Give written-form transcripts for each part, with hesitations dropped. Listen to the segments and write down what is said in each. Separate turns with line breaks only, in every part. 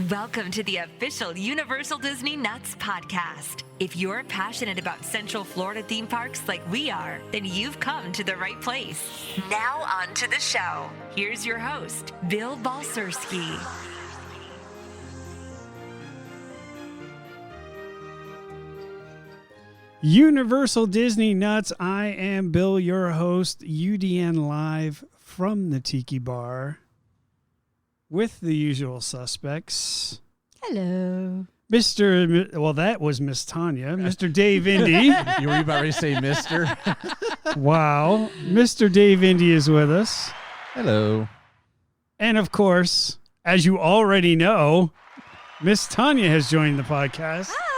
Welcome to the official Universal Disney Nuts podcast. If you're passionate about Central Florida theme parks like we are, then you've come to the right place. Now on to the show. Here's your host, Bill Balcerski.
Universal Disney Nuts. I am Bill, your host, UDN live from the Tiki Bar with the usual suspects.
Hello.
That was Miss Tanya. Mr. Dave Indy.
You were about to say Mr.
Wow. Mr. Dave Indy is with us.
Hello.
And of course, as you already know, Miss Tanya has joined the podcast.
Hi.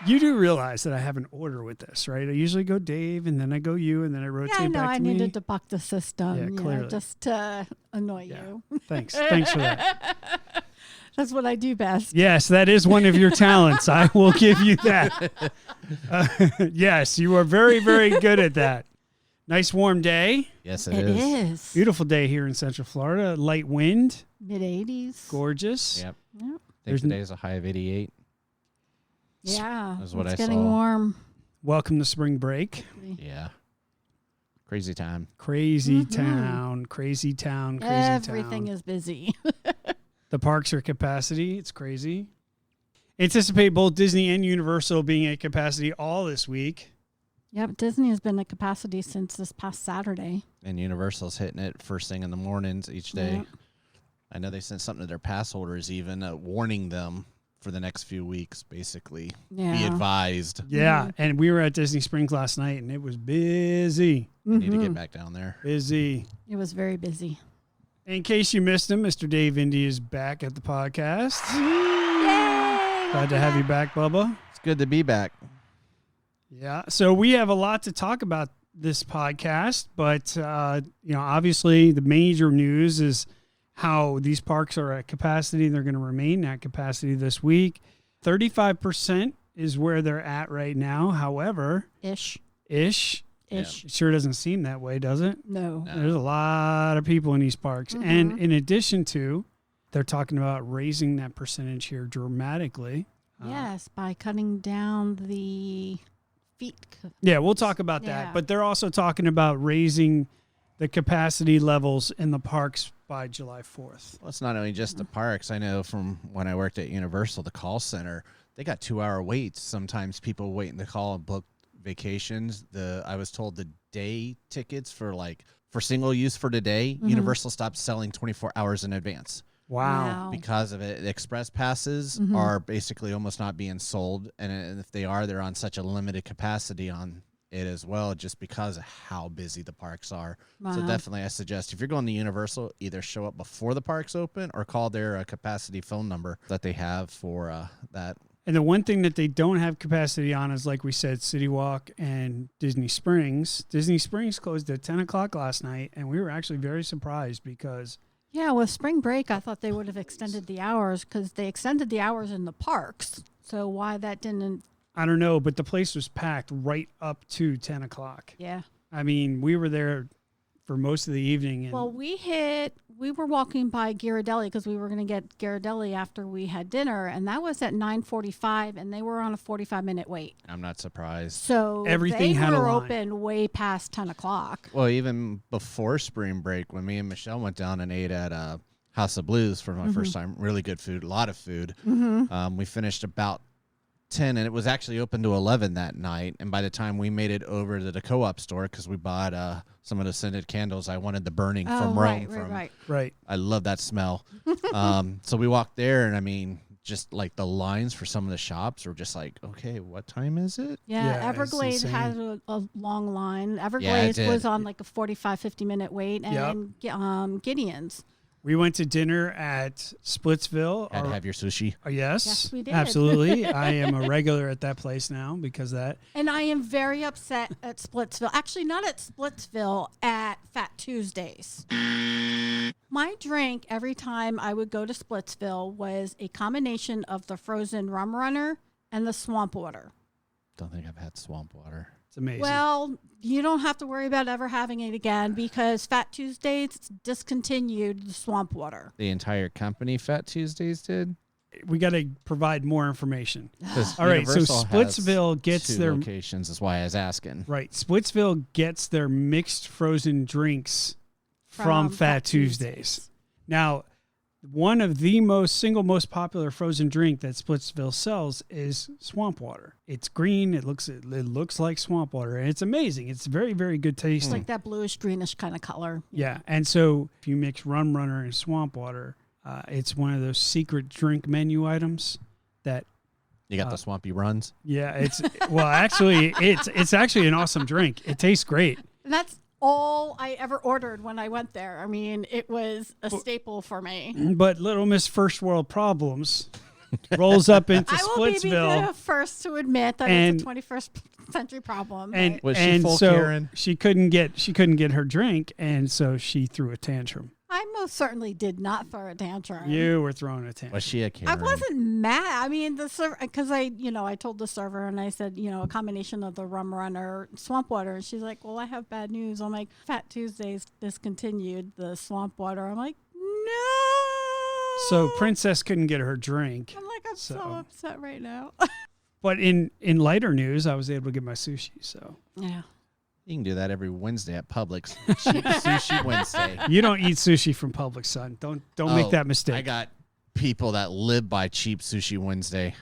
You do realize that I have an order with this, right? I usually go Dave, and then I go you, and then I rotate
Yeah, I know.
back to
I
me.
needed to buck the system.
Yeah, clearly.
Just to annoy you.
Thanks for that.
That's what I do best.
Yes, that is one of your talents. I will give you that. Yes, you are very, very good at that. Nice warm day.
Yes,
It is.
Beautiful day here in Central Florida. Light wind.
Mid-80s.
Gorgeous.
Yep.
Yep.
I think today is a high of 88.
Yeah.
That's what
it's
I
getting
saw.
warm.
Welcome to spring break.
Yeah. Crazy time.
Crazy town. Crazy town. Crazy
Everything
town.
is busy.
The parks are at capacity. It's crazy. Anticipate both Disney and Universal being at capacity all this week.
Yep. Disney has been at capacity since this past Saturday.
And Universal's hitting it first thing in the mornings each day.
Yep.
I know they sent something to their pass holders even warning them for the next few weeks, basically.
Yeah.
Be advised.
Yeah, and we were at Disney Springs last night, and it was busy.
You need to get back down there.
Busy.
It was very busy.
In case you missed him, Mr. Dave Indy is back at the podcast.
Yay!
Glad to have you back, Bubba.
It's good to be back.
Yeah, so we have a lot to talk about this podcast, but obviously the major news is how these parks are at capacity. They're going to remain at capacity this week. 35% is where they're at right now. However,
Ish.
it sure doesn't seem that way, does it?
No.
There's a lot of people in these parks. And in addition to, they're talking about raising that percentage here dramatically.
Yes, by cutting down the feet.
Yeah, we'll talk about that.
Yeah.
But they're also talking about raising the capacity levels in the parks by July 4th.
Well, it's not only just the parks. I know from when I worked at Universal, the call center, they got 2-hour waits. Sometimes people waiting to call and book vacations. I was told the day tickets for single use for today, Universal stopped selling 24 hours in advance.
Wow.
Because of it. The express passes are basically almost not being sold. And if they are, they're on such a limited capacity on it as well, just because of how busy the parks are.
Wow.
So definitely I suggest if you're going to Universal, either show up before the parks open or call their capacity phone number that they have for that.
And the one thing that they don't have capacity on is, like we said, City Walk and Disney Springs. Disney Springs closed at 10 o'clock last night, and we were actually very surprised because...
Yeah, with spring break, I thought they would have extended the hours because they extended the hours in the parks. So why that didn't...
I don't know, but the place was packed right up to 10 o'clock.
Yeah.
I mean, we were there for most of the evening. And
Well, we were walking by Ghirardelli because we were going to get Ghirardelli after we had dinner, and that was at 9:45, and they were on a 45-minute wait.
I'm not surprised.
So
Everything
they
had a
were
line.
open way past 10 o'clock.
Well, even before spring break, when me and Michelle went down and ate at House of Blues for my first time, really good food, a lot of food. We finished about 10, and it was actually open to 11 that night. And by the time we made it over to the co-op store, because we bought some of the scented candles, I wanted the burning from Rome.
Right.
I love that smell. So we walked there, and I mean, just like the lines for some of the shops were just like, okay, what time is it?
Yeah,
Yeah, it's
Everglades
insane.
had a long line. Everglades
did.
was on like a 45, 50-minute wait, and Gideon's.
We went to dinner at Splitsville.
Had to have your sushi.
Yes,
Yes, we did.
Absolutely. I am a regular at that place now because of that.
And I am very upset at Splitsville. Actually, not at Splitsville, at Fat Tuesdays. My drink every time I would go to Splitsville was a combination of the frozen rum runner and the swamp water.
Don't think I've had swamp water.
It's amazing.
Well, you don't have to worry about ever having it again because Fat Tuesdays discontinued the swamp water.
The entire company, Fat Tuesdays, did.
We got to provide more information.
'Cause
All right, so
Universal has
Splitsville gets
2
their
locations. That's why I was asking.
right. Splitsville gets their mixed frozen drinks from Fat Tuesdays. Now, one of the most popular frozen drink that Splitsville sells is swamp water. It's green. It looks like swamp water, and it's amazing. It's very, very good tasting.
It's like that bluish greenish kind of color.
Yeah, and so if you mix Rum Runner and swamp water, it's one of those secret drink menu items that.
You got the swampy runs.
Yeah, it's actually it's actually an awesome drink. It tastes great.
And that's all I ever ordered when I went there. I mean, it was a staple for me.
But Little Miss First World Problems rolls up into
I will be
Splitsville.
the first to admit that it's a 21st century problem.
And
Was she full
so
Karen?
she couldn't get her drink, and so she threw a tantrum.
I most certainly did not throw a tantrum.
You were throwing a tantrum.
Was she a Karen?
I wasn't mad. I mean, the server, because I told the server and I said, a combination of the Rum Runner, swamp water. And she's like, well, I have bad news. I'm like, Fat Tuesdays discontinued the swamp water. I'm like, no.
So Princess couldn't get her drink.
I'm like, I'm so upset right now.
But in lighter news, I was able to get my sushi. So
Yeah.
You can do that every Wednesday at Publix. Cheap Sushi Wednesday.
you don't eat sushi from Publix, son. Don't make that mistake.
I got people that live by Cheap Sushi Wednesday.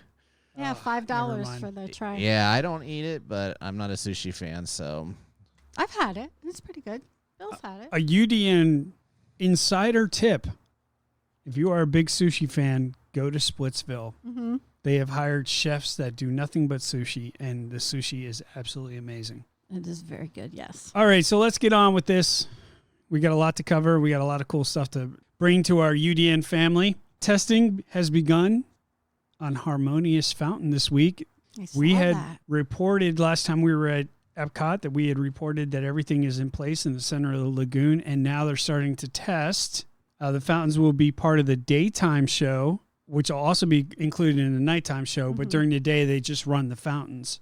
Yeah,
never
$5
mind.
for the try.
Yeah, I don't eat it, but I'm not a sushi fan, so.
I've had it. It's pretty good. Bill's had it.
A UDN insider tip: if you are a big sushi fan, go to Splitsville.
Mm-hmm.
They have hired chefs that do nothing but sushi, and the sushi is absolutely amazing.
It is very good, yes.
All right, so let's get on with this. We got a lot to cover. We got a lot of cool stuff to bring to our UDN family. Testing has begun on Harmonious Fountain this week. We had reported last time we were at Epcot that we had reported that everything is in place in the center of the lagoon, and now they're starting to test. The fountains will be part of the daytime show, which will also be included in the nighttime show, but during the day, they just run the fountains.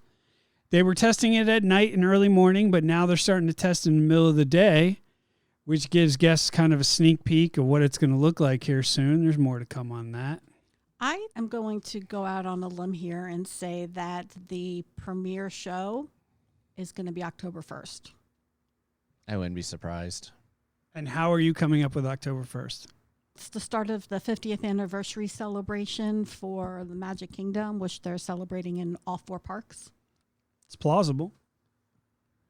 They were testing it at night and early morning, but now they're starting to test in the middle of the day, which gives guests kind of a sneak peek of what it's going to look like here soon. There's more to come on that.
I am going to go out on a limb here and say that the premiere show is going to be October 1st.
I wouldn't be surprised.
And how are you coming up with October 1st?
It's the start of the 50th anniversary celebration for the Magic Kingdom, which they're celebrating in all 4 parks.
It's plausible.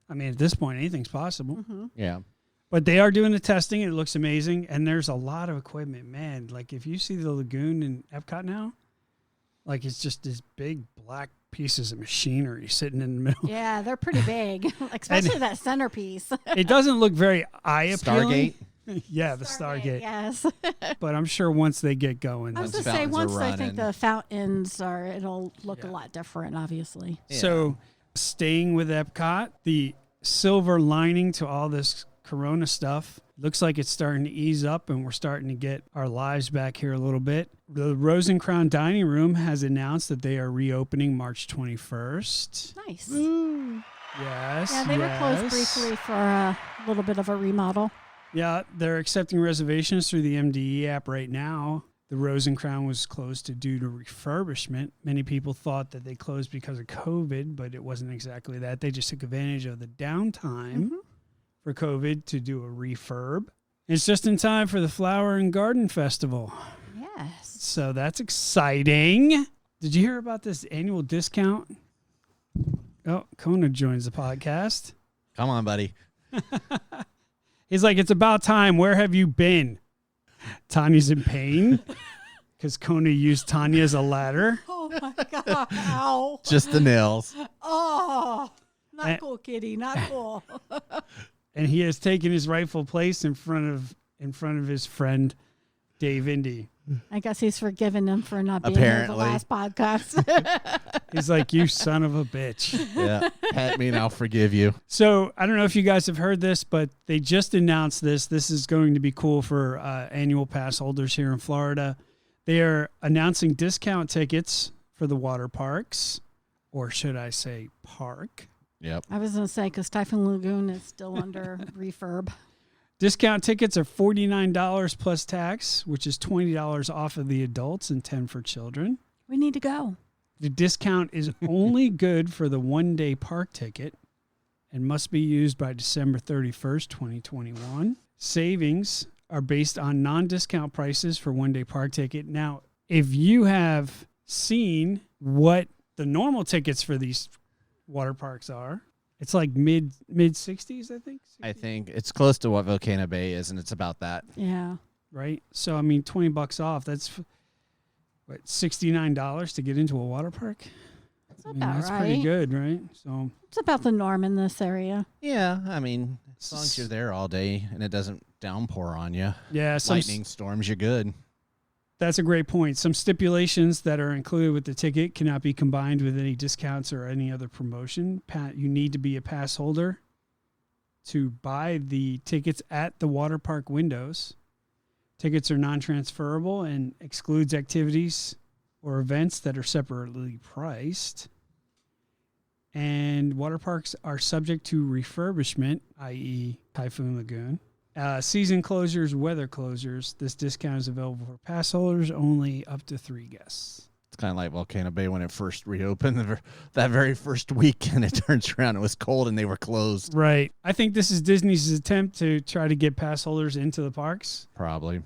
I mean, at this point, anything's possible.
Mm-hmm.
Yeah.
But they are doing the testing. It looks amazing. And there's a lot of equipment. Man, like if you see the lagoon in Epcot now, like it's just these big black pieces of machinery sitting in the middle.
Yeah, they're pretty big, especially that centerpiece.
It doesn't look very eye-appealing.
Stargate?
Yeah, the Stargate.
Yes.
But I'm sure once they get going.
I was
Once
going to say,
fountains are
once I think
running.
the fountains are, it'll look a lot different, obviously.
Yeah.
So staying with Epcot, the silver lining to all this Corona stuff looks like it's starting to ease up and we're starting to get our lives back here a little bit. The Rose and Crown Dining Room has announced that they are reopening March 21st.
Nice.
Yes.
Yeah, they were closed briefly for a little bit of a remodel.
Yeah, they're accepting reservations through the MDE app right now. The Rose and Crown was closed due to refurbishment. Many people thought that they closed because of COVID, but it wasn't exactly that. They just took advantage of the downtime for COVID to do a refurb. It's just in time for the Flower and Garden Festival.
Yes.
So that's exciting. Did you hear about this annual discount? Oh, Kona joins the podcast.
Come on, buddy.
He's like, it's about time. Where have you been? Tanya's in pain because Kona used Tanya as a ladder.
Oh, my God. Ow.
Just the nails.
Oh, not
And-
cool, kitty. Not cool.
And he has taken his rightful place in front of his friend Dave Indy.
I guess he's forgiven him for not being
Apparently.
here the last podcast.
He's like, you son of a bitch.
Yeah. Pet me and I'll forgive you.
So I don't know if you guys have heard this, but they just announced this. This is going to be cool for annual pass holders here in Florida. They are announcing discount tickets for the water parks, or should I say park.
Yep.
I was going to say, because Typhoon Lagoon is still under refurb.
Discount tickets are $49 plus tax, which is $20 off of the adults and $10 for children.
We need to go.
The discount is only good for the one-day park ticket and must be used by December 31st, 2021. Savings are based on non-discount prices for one-day park ticket. Now, if you have seen what the normal tickets for these water parks are, it's like mid 60s, I think. 60?
I think it's close to what Volcano Bay is, and it's about that.
Yeah.
Right? So, I mean, $20 off. That's, what, $69 to get into a water park? That's
right.
pretty good, right? So
It's about the norm in this area.
Yeah, I mean, as long as you're there all day and it doesn't downpour on you,
yeah,
lightning storms, you're good.
That's a great point. Some stipulations that are included with the ticket cannot be combined with any discounts or any other promotion. You need to be a pass holder to buy the tickets at the water park windows. Tickets are non-transferable and excludes activities or events that are separately priced. And water parks are subject to refurbishment, i.e. Typhoon Lagoon. Season closures, weather closures. This discount is available for pass holders only up to 3 guests.
It's kind of like Volcano Bay when it first reopened. That very first weekend, it turns around, it was cold and they were closed.
Right. I think this is Disney's attempt to try to get pass holders into the parks.
Probably.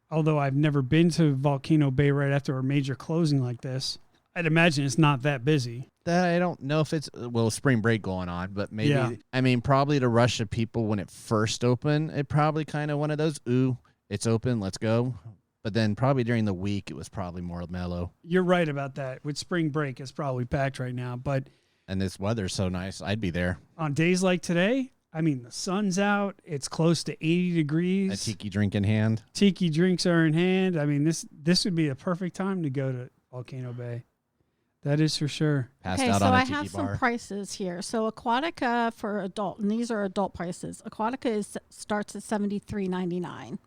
Although I've never been to Volcano Bay right after a major closing like this. I'd imagine it's not that busy.
That I don't know if it's, spring break going on, but maybe,
Yeah.
I mean, probably the rush of people when it first opened, it probably kind of one of those, ooh, it's open, let's go. But then probably during the week, it was probably more mellow.
You're right about that. With spring break, it's probably packed right now. But
And this weather's so nice, I'd be there.
on days like today, I mean, the sun's out. It's close to 80 degrees.
A tiki drink in hand.
Tiki drinks are in hand. I mean, this would be a perfect time to go to Volcano Bay. That is for sure.
Passed
Okay,
out
so
on a
I
tiki
have
bar.
some prices here. So Aquatica for adult, and these are adult prices. Aquatica starts at $73.99.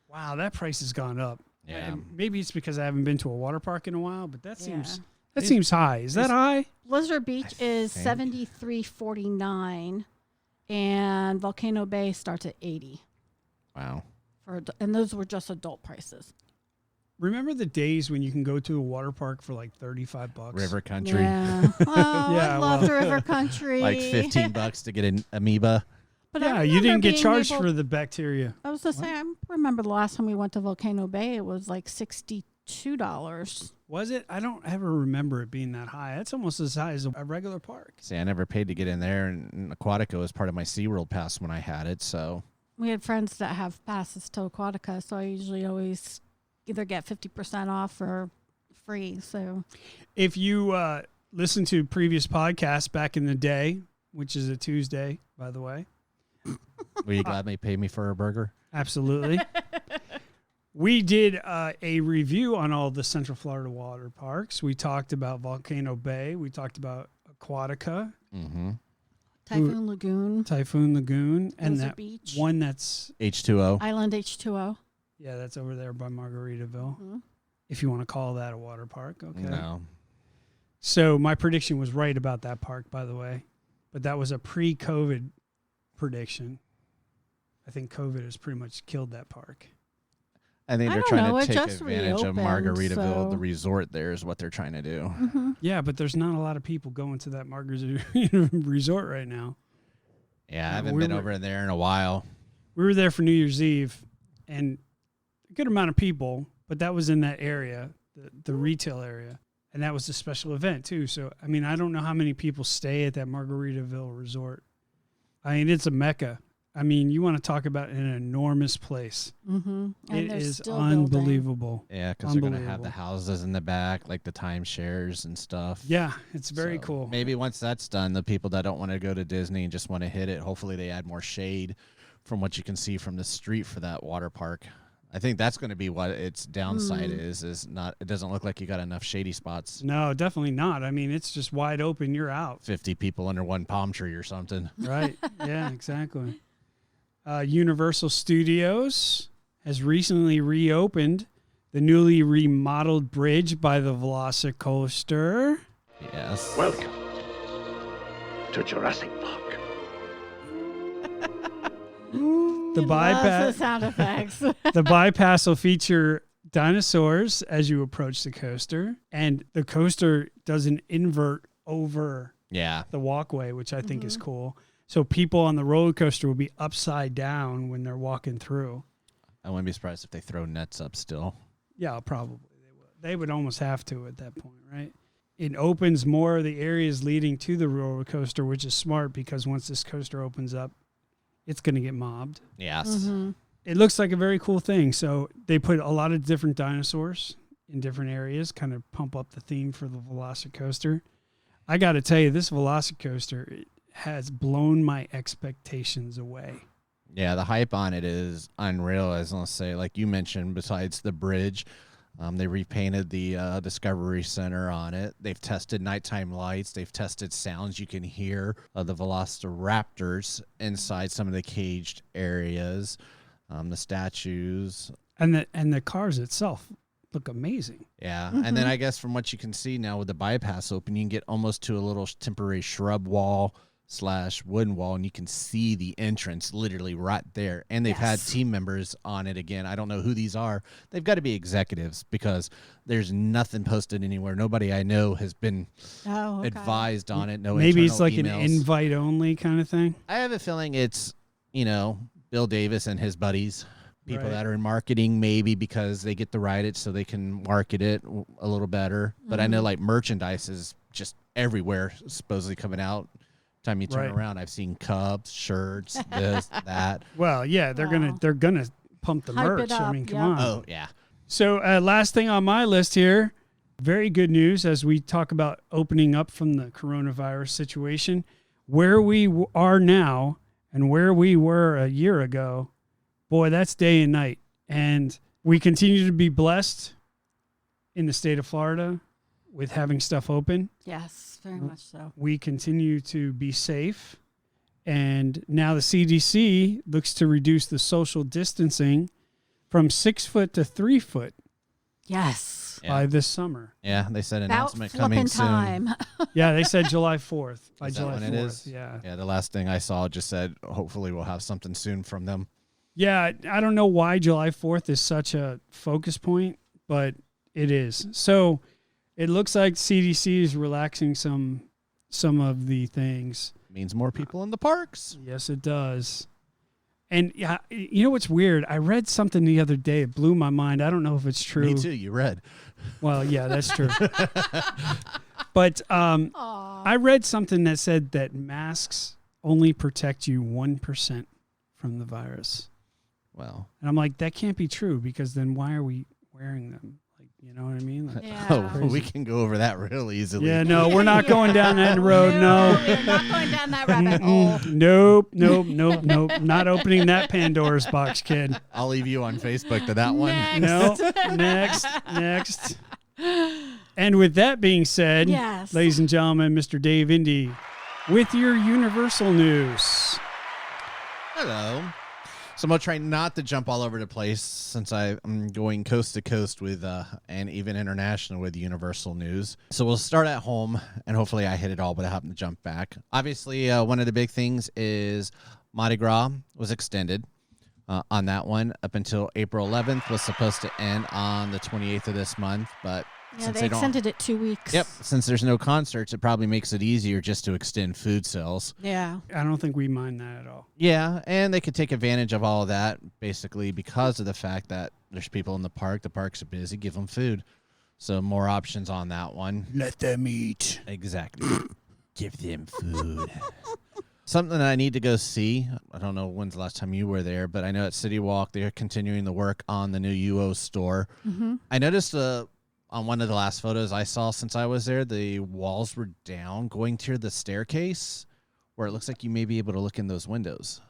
Wow, that price has gone up.
Yeah.
And maybe it's because I haven't been to a water park in a while, but that seems
Yeah.
seems high. Is that high?
Blizzard Beach is
think.
$73.49, and Volcano Bay starts at $80.
Wow.
And those were just adult prices.
Remember the days when you can go to a water park for like $35?
River country.
Yeah. Oh,
Yeah,
I loved
well.
River Country.
Like $15 to get an amoeba.
But I
Yeah, you
remember
didn't get
being
charged
able-
for the bacteria.
I was just saying, I remember the last time we went to Volcano Bay, it was like $62.
Was it? I don't ever remember it being that high. That's almost as high as a regular park.
See, I never paid to get in there, and Aquatica was part of my SeaWorld pass when I had it, so.
We had friends that have passes to Aquatica, so I usually always either get 50% off or free. So
If you listen to previous podcasts back in the day, which is a Tuesday, by the way,
Will you gladly pay me for a burger?
absolutely. We did a review on all the Central Florida water parks. We talked about Volcano Bay. We talked about Aquatica,
Mm-hmm.
Typhoon Lagoon,
Typhoon Lagoon, and
Blizzard
that
Beach,
one that's,
H2O.
Island H2O.
yeah, that's over there by Margaritaville,
Mhm.
if you want to call that a water park. Okay.
No.
So my prediction was right about that park, by the way, but that was a pre-COVID prediction. I think COVID has pretty much killed that park.
I think
I
they're
don't
trying
know,
to
it
take
just
advantage of
reopened,
Margaritaville.
so-
The resort there is what they're trying to do.
Mm-hmm.
Yeah, but there's not a lot of people going to that Margaritaville resort right now.
Yeah, I haven't been over there in a while.
We were there for New Year's Eve, and a good amount of people, but that was in that area, the retail area, and that was a special event too. So, I mean, I don't know how many people stay at that Margaritaville resort. I mean, it's a mecca. I mean, you want to talk about an enormous place.
Mm-hmm. And
It
they're
is
still building.
unbelievable.
Yeah, because they're going to have
Unbelievable.
the houses in the back, like the timeshares and stuff.
Yeah, it's very
So
cool.
Maybe once that's done, the people that don't want to go to Disney and just want to hit it, hopefully they add more shade from what you can see from the street for that water park. I think that's going to be what its downside is not. It doesn't look like you got enough shady spots.
No, definitely not. I mean, it's just wide open. You're out.
50 people under one palm tree or something.
Right. Yeah, exactly. Universal Studios has recently reopened the newly remodeled bridge by the Velocicoaster.
Yes.
Welcome to Jurassic Park.
The
Loves
bypass.
the sound effects.
The bypass will feature dinosaurs as you approach the coaster, and the coaster does an invert over
Yeah.
the walkway, which I think is cool. So people on the roller coaster will be upside down when they're walking through.
I wouldn't be surprised if they throw nets up still.
Yeah, probably they would. They would almost have to at that point, right? It opens more of the areas leading to the roller coaster, which is smart because once this coaster opens up, it's going to get mobbed.
Yes.
It looks like a very cool thing. So they put a lot of different dinosaurs in different areas, kind of pump up the theme for the Velocicoaster. I got to tell you, this Velocicoaster has blown my expectations away.
Yeah, the hype on it is unreal. As I'll say, like you mentioned, besides the bridge, they repainted the Discovery Center on it. They've tested nighttime lights. They've tested sounds you can hear of the Velociraptors inside some of the caged areas, the statues.
And the cars itself look amazing.
Yeah, and then I guess from what you can see now with the bypass open, you can get almost to a little temporary shrub wall / wooden wall, and you can see the entrance literally right there. And they've had team members on it again. I don't know who these are. They've got to be executives because there's nothing posted anywhere. Nobody I know has been advised on it. No,
maybe it's like
emails.
an invite only kind of thing.
I have a feeling it's, Bill Davis and his buddies, people
Right.
that are in marketing, maybe because they get to write it so they can market it a little better. But I know like merchandise is just everywhere supposedly coming out. Time you turn
Right.
around, I've seen cups, shirts, this, that.
Well, yeah, they're gonna pump the
Hype
merch.
it
I
up,
mean, come
yeah.
on.
Oh, yeah.
So last thing on my list here, very good news as we talk about opening up from the coronavirus situation. Where we are now and where we were a year ago, boy, that's day and night. And we continue to be blessed in the state of Florida with having stuff open.
Yes, very much so.
We continue to be safe. And now the CDC looks to reduce the social distancing from 6 foot to 3 foot
Yes.
by this summer.
Yeah, they said
About
announcement coming
flipping
soon.
time.
Yeah, they said July 4th. By
Is that
July
when
4th.
it is?
Yeah.
Yeah, the last thing I saw just said, hopefully we'll have something soon from them.
Yeah, I don't know why July 4th is such a focus point, but it is. So it looks like CDC is relaxing some of the things.
Means more people in the parks.
Yes, it does. And yeah, you know what's weird? I read something the other day. It blew my mind. I don't know if it's true.
Me too, you read.
Well, yeah, that's true. But I read something that said that masks only protect you 1% from the virus.
Well,
And I'm like, that can't be true because then why are we wearing them? Like, you know what I mean? Like,
Yeah.
we can go over that real easily.
yeah, no, we're not going down that road. No.
We're not going down that rabbit hole.
Nope. Not opening that Pandora's box, kid.
I'll leave you on Facebook to that one.
No. Next. And with that being said,
Yes.
ladies and gentlemen, Mr. Dave Indy with your Universal news.
Hello. So I'm going to try not to jump all over the place since I'm going coast to coast with, and even international with Universal news. So we'll start at home, and hopefully I hit it all, but I happen to jump back. Obviously, one of the big things is Mardi Gras was extended on that one up until April 11th. Was supposed to end on the 28th of this month, but
Yeah,
since
they
don't.
extended it 2 weeks.
Yep, since there's no concerts, it probably makes it easier just to extend food sales.
Yeah.
I don't think we mind that at all.
Yeah, and they could take advantage of all of that basically because of the fact that there's people in the parks are busy, give them food. So more options on that one.
Let them eat.
Exactly. Give them food. Something that I need to go see. I don't know when's the last time you were there, but I know at City Walk they're continuing the work on the new UO store.
Mm-hmm.
I noticed on one of the last photos I saw since I was there, the walls were down going to the staircase where it looks like you may be able to look in those windows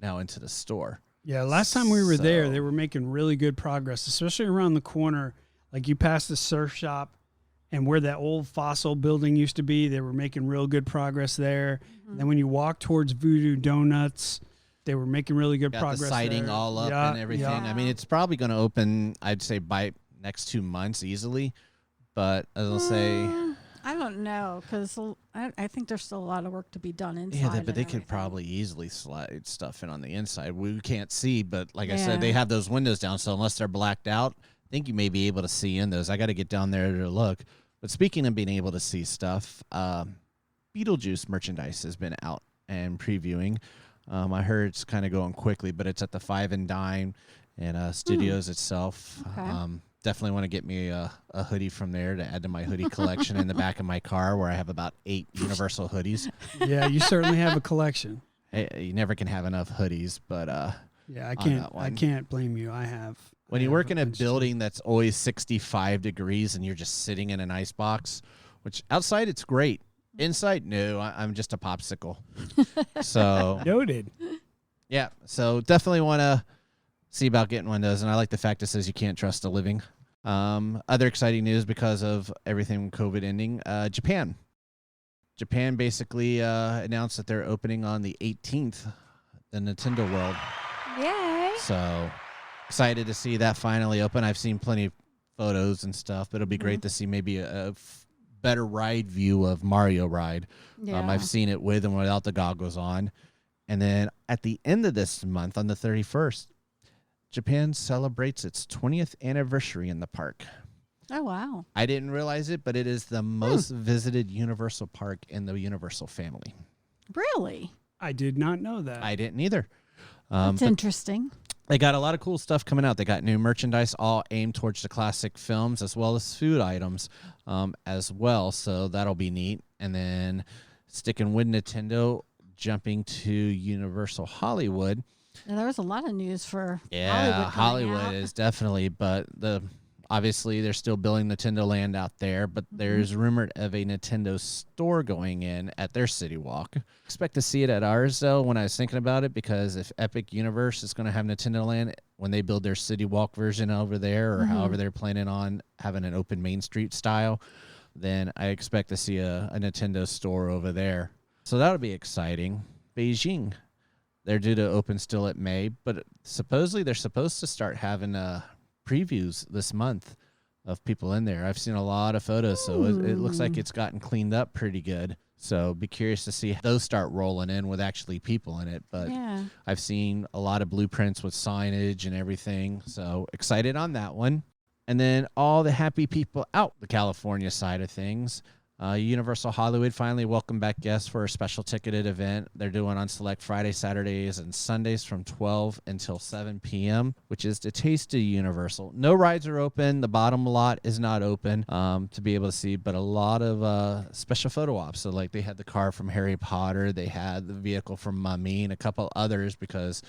now into the store.
Yeah, last time we were there,
So-
they were making really good progress, especially around the corner. Like you passed the surf shop and where that old fossil building used to be, they were making real good progress there. And then when you walk towards Voodoo Donuts, they were making really good
Got
progress
the siding
there.
all up
Yeah,
and everything.
yeah.
I mean, it's probably going to open, I'd say, by next 2 months easily. But as I'll say,
I don't know, because I think there's still a lot of work to be done inside.
Yeah, but they
and
could
everything.
probably easily slide stuff in on the inside. We can't see, but like I
Yeah.
said, they have those windows down, so unless they're blacked out, I think you may be able to see in those. I got to get down there to look. But speaking of being able to see stuff, Beetlejuice merchandise has been out and previewing. I heard it's kind of going quickly, but it's at the Five and Dime and Studios itself.
Okay.
Definitely want to get me a hoodie from there to add to my hoodie collection in the back of my car, where I have about 8 Universal hoodies.
Yeah, you certainly have a collection.
You never can have enough hoodies, but
Yeah,
that one.
I can't blame you.
when you work in a building that's always 65 degrees and you're just sitting in an ice box, which outside it's great. Inside, no, I'm just a popsicle. So
Noted.
yeah, so definitely want to see about getting one of those. And I like the fact it says you can't trust a living. Other exciting news because of everything COVID ending, Japan. Japan basically announced that they're opening on the 18th, the Nintendo World.
Yay!
So excited to see that finally open. I've seen plenty of photos and stuff, but it'll be great to see maybe a better ride view of Mario Ride.
Yeah.
I've seen it with and without the goggles on. And then at the end of this month, on the 31st, Japan celebrates its 20th anniversary in the park.
Oh, wow.
I didn't realize it, but it is the most visited Universal park in the Universal family.
Really?
I did not know that.
I didn't either.
That's interesting.
They got a lot of cool stuff coming out. They got new merchandise all aimed towards the classic films, as well as food items as well. So that'll be neat. And then sticking with Nintendo, jumping to Universal Hollywood.
And there was a lot of news for
Yeah,
Hollywood. coming out.
Hollywood is definitely, but obviously they're still building Nintendo Land out there, but there's rumored of a Nintendo store going in at their City Walk. Expect to see it at ours, though, when I was thinking about it, because if Epic Universe is going to have Nintendo Land, when they build their City Walk version over there, or however they're planning on having an open Main Street style, then I expect to see a Nintendo store over there. So that'll be exciting. Beijing. They're due to open still at May, but supposedly they're supposed to start having previews this month of people in there. I've seen a lot of photos, so it looks like it's gotten cleaned up pretty good. So be curious to see those start rolling in with actually people in it. But
Yeah.
I've seen a lot of blueprints with signage and everything. So excited on that one. And then all the happy people out the California side of things. Universal Hollywood finally welcomed back guests for a special ticketed event they're doing on select Fridays, Saturdays, and Sundays from 12 until 7 p.m., which is the Taste of Universal. No rides are open. The bottom lot is not open to be able to see, but a lot of special photo ops. So, like, they had the car from Harry Potter. They had the vehicle from Mummy and a couple others because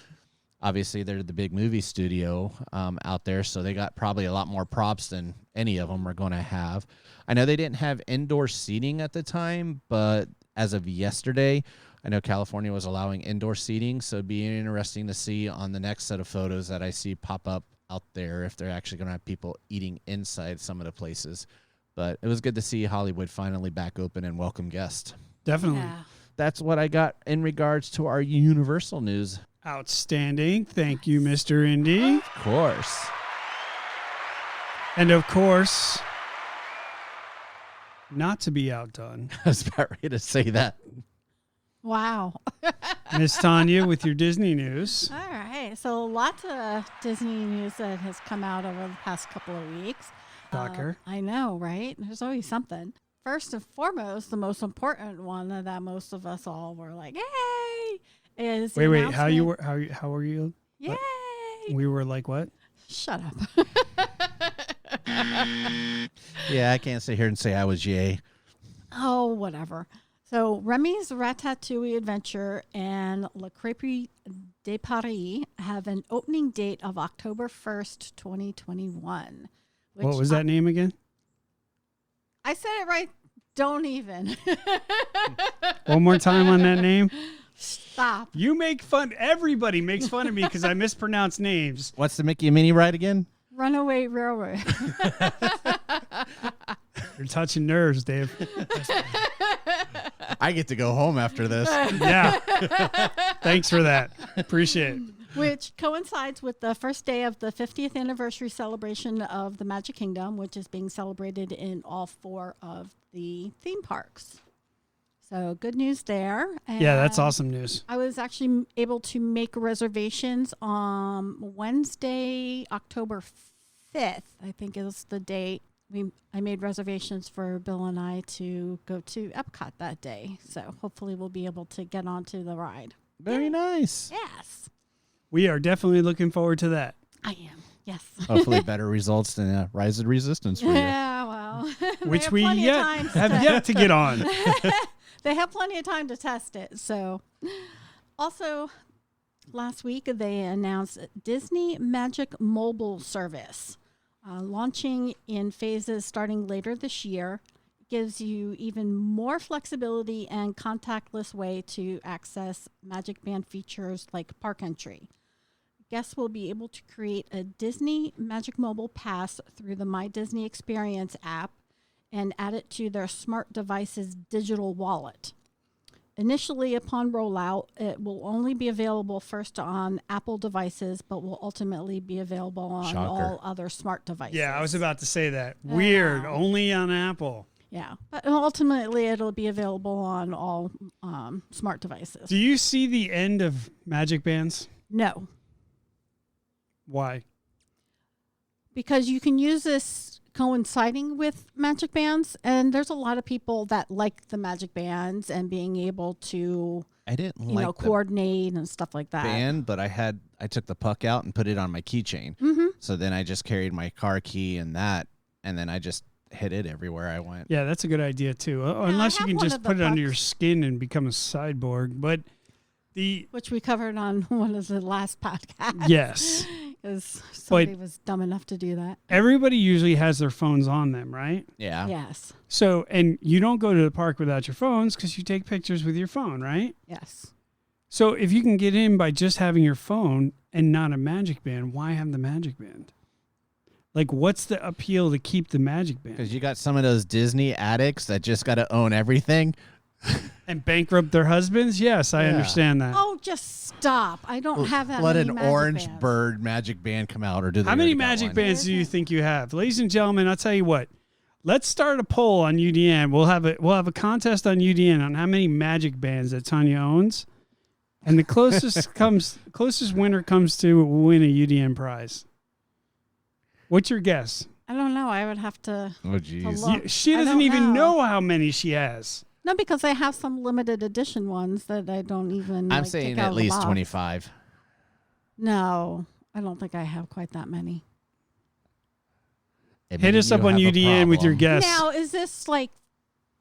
obviously they're the big movie studio out there, so they got probably a lot more props than any of them are going to have. I know they didn't have indoor seating at the time, but as of yesterday, I know California was allowing indoor seating, so it'd be interesting to see on the next set of photos that I see pop up out there if they're actually going to have people eating inside some of the places. But it was good to see Hollywood finally back open and welcome guests.
Definitely.
Yeah.
That's what I got in regards to our Universal news.
Outstanding. Thank you, Mr. Indy.
Of course.
And of course, not to be outdone,
I was about ready to say that.
Wow.
Miss Tanya with your Disney news.
All right. So lots of Disney news that has come out over the past couple of weeks.
Shocker.
I know, right? There's always something. First and foremost, the most important one that most of us all were like, "Yay!" is the
Wait. How
announcement-
were you?
Yay!
We were like what?
Shut up.
Yeah, I can't sit here and say I was yay.
Oh, whatever. So Remy's Ratatouille Adventure and Le Crêperie de Paris have an opening date of October 1st, 2021.
What was that name again?
I said it right. Don't even.
One more time on that name.
Stop.
You make fun. Everybody makes fun of me because I mispronounce names.
What's the Mickey and Minnie ride again?
Runaway Railroad.
You're touching nerves, Dave.
I get to go home after this.
Yeah. Thanks for that. Appreciate it.
which coincides with the first day of the 50th anniversary celebration of the Magic Kingdom, which is being celebrated in all 4 of the theme parks. So good news there. And
Yeah, that's awesome news.
I was actually able to make reservations on Wednesday, October 5th, I think is the date. I made reservations for Bill and I to go to Epcot that day. So hopefully we'll be able to get onto the ride.
Very nice.
Yes,
We are definitely looking forward to that.
I am. Yes.
Hopefully better results than Rise of Resistance for you.
Yeah, well.
Which we have yet to get on.
They have plenty of time to test it. So, also, last week they announced Disney Magic Mobile Service, launching in phases starting later this year. Gives you even more flexibility and contactless way to access Magic Band features like park entry. Guests will be able to create a Disney Magic Mobile Pass through the My Disney Experience app and add it to their smart device's digital wallet. Initially, upon rollout, it will only be available first on Apple devices, but will ultimately be available on all other smart devices.
Yeah, I was about to say that. Weird. Only on Apple.
Yeah, but ultimately it'll be available on all smart devices.
Do you see the end of Magic Bands?
No,
Why?
because you can use this coinciding with Magic Bands, and there's a lot of people that like the Magic Bands and being able to,
I didn't like the
coordinate and stuff like that.
band, but I took the puck out and put it on my keychain.
Mm-hmm.
So then I just carried my car key and then I just hit it everywhere I went.
Yeah, that's a good idea too. Unless you
have
can
one
just
of the
put it under your
pucks.
skin and become a cyborg. But
Which we covered on one of the last podcasts.
yes,
Because somebody was dumb enough to do that.
everybody usually has their phones on them, right?
Yeah.
Yes.
So, and you don't go to the park without your phones because you take pictures with your phone, right?
Yes.
So if you can get in by just having your phone and not a Magic Band, why have the Magic Band? Like, what's the appeal to keep the Magic Band?
Because you got some of those Disney addicts that just got to own everything.
And bankrupt their husbands? Yes, I
Yeah.
understand that.
Oh, just stop. I don't have that
Let
many
an
Magic
Orange
Bands.
Bird Magic Band come out, or do they
How many
already got
Magic
one?
Bands do you think you have? Ladies and gentlemen, I'll tell you what. Let's start a poll on UDN. We'll have a contest on UDN on how many Magic Bands that Tanya owns. And the closest winner comes to win a UDN prize. What's your guess?
I don't know. I would have to.
Oh, jeez.
look.
She
I
doesn't
don't
even
know.
know how many she has.
No, because I have some limited edition ones that I don't even.
I'm
take
saying
out
at
of the
least
box.
25.
No, I don't think I have quite that many.
Hit us up on UDN with your guess.
Now, is this like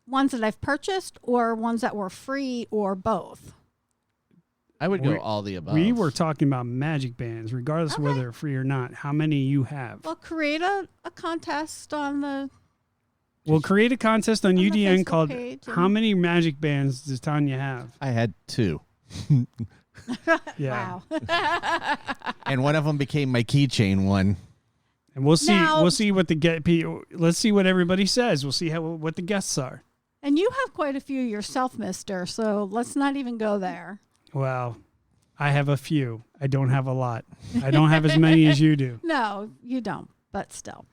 ones that I've purchased or ones that were free or both?
I would go all the above.
We were talking about Magic Bands, regardless of
Okay.
whether they're free or not. How many you have?
Well, create a contest on the.
We'll create a contest on
the
UDN
Facebook
called
page and-
How Many Magic Bands Does Tanya Have?
I had 2.
Yeah.
Wow.
And one of them became my keychain one.
And we'll see.
Now-
We'll see what let's see what everybody says. We'll see what the guests are.
And you have quite a few yourself, mister, so let's not even go there.
Well, I have a few. I don't have a lot. I don't have as many as you do.
No, you don't, but still.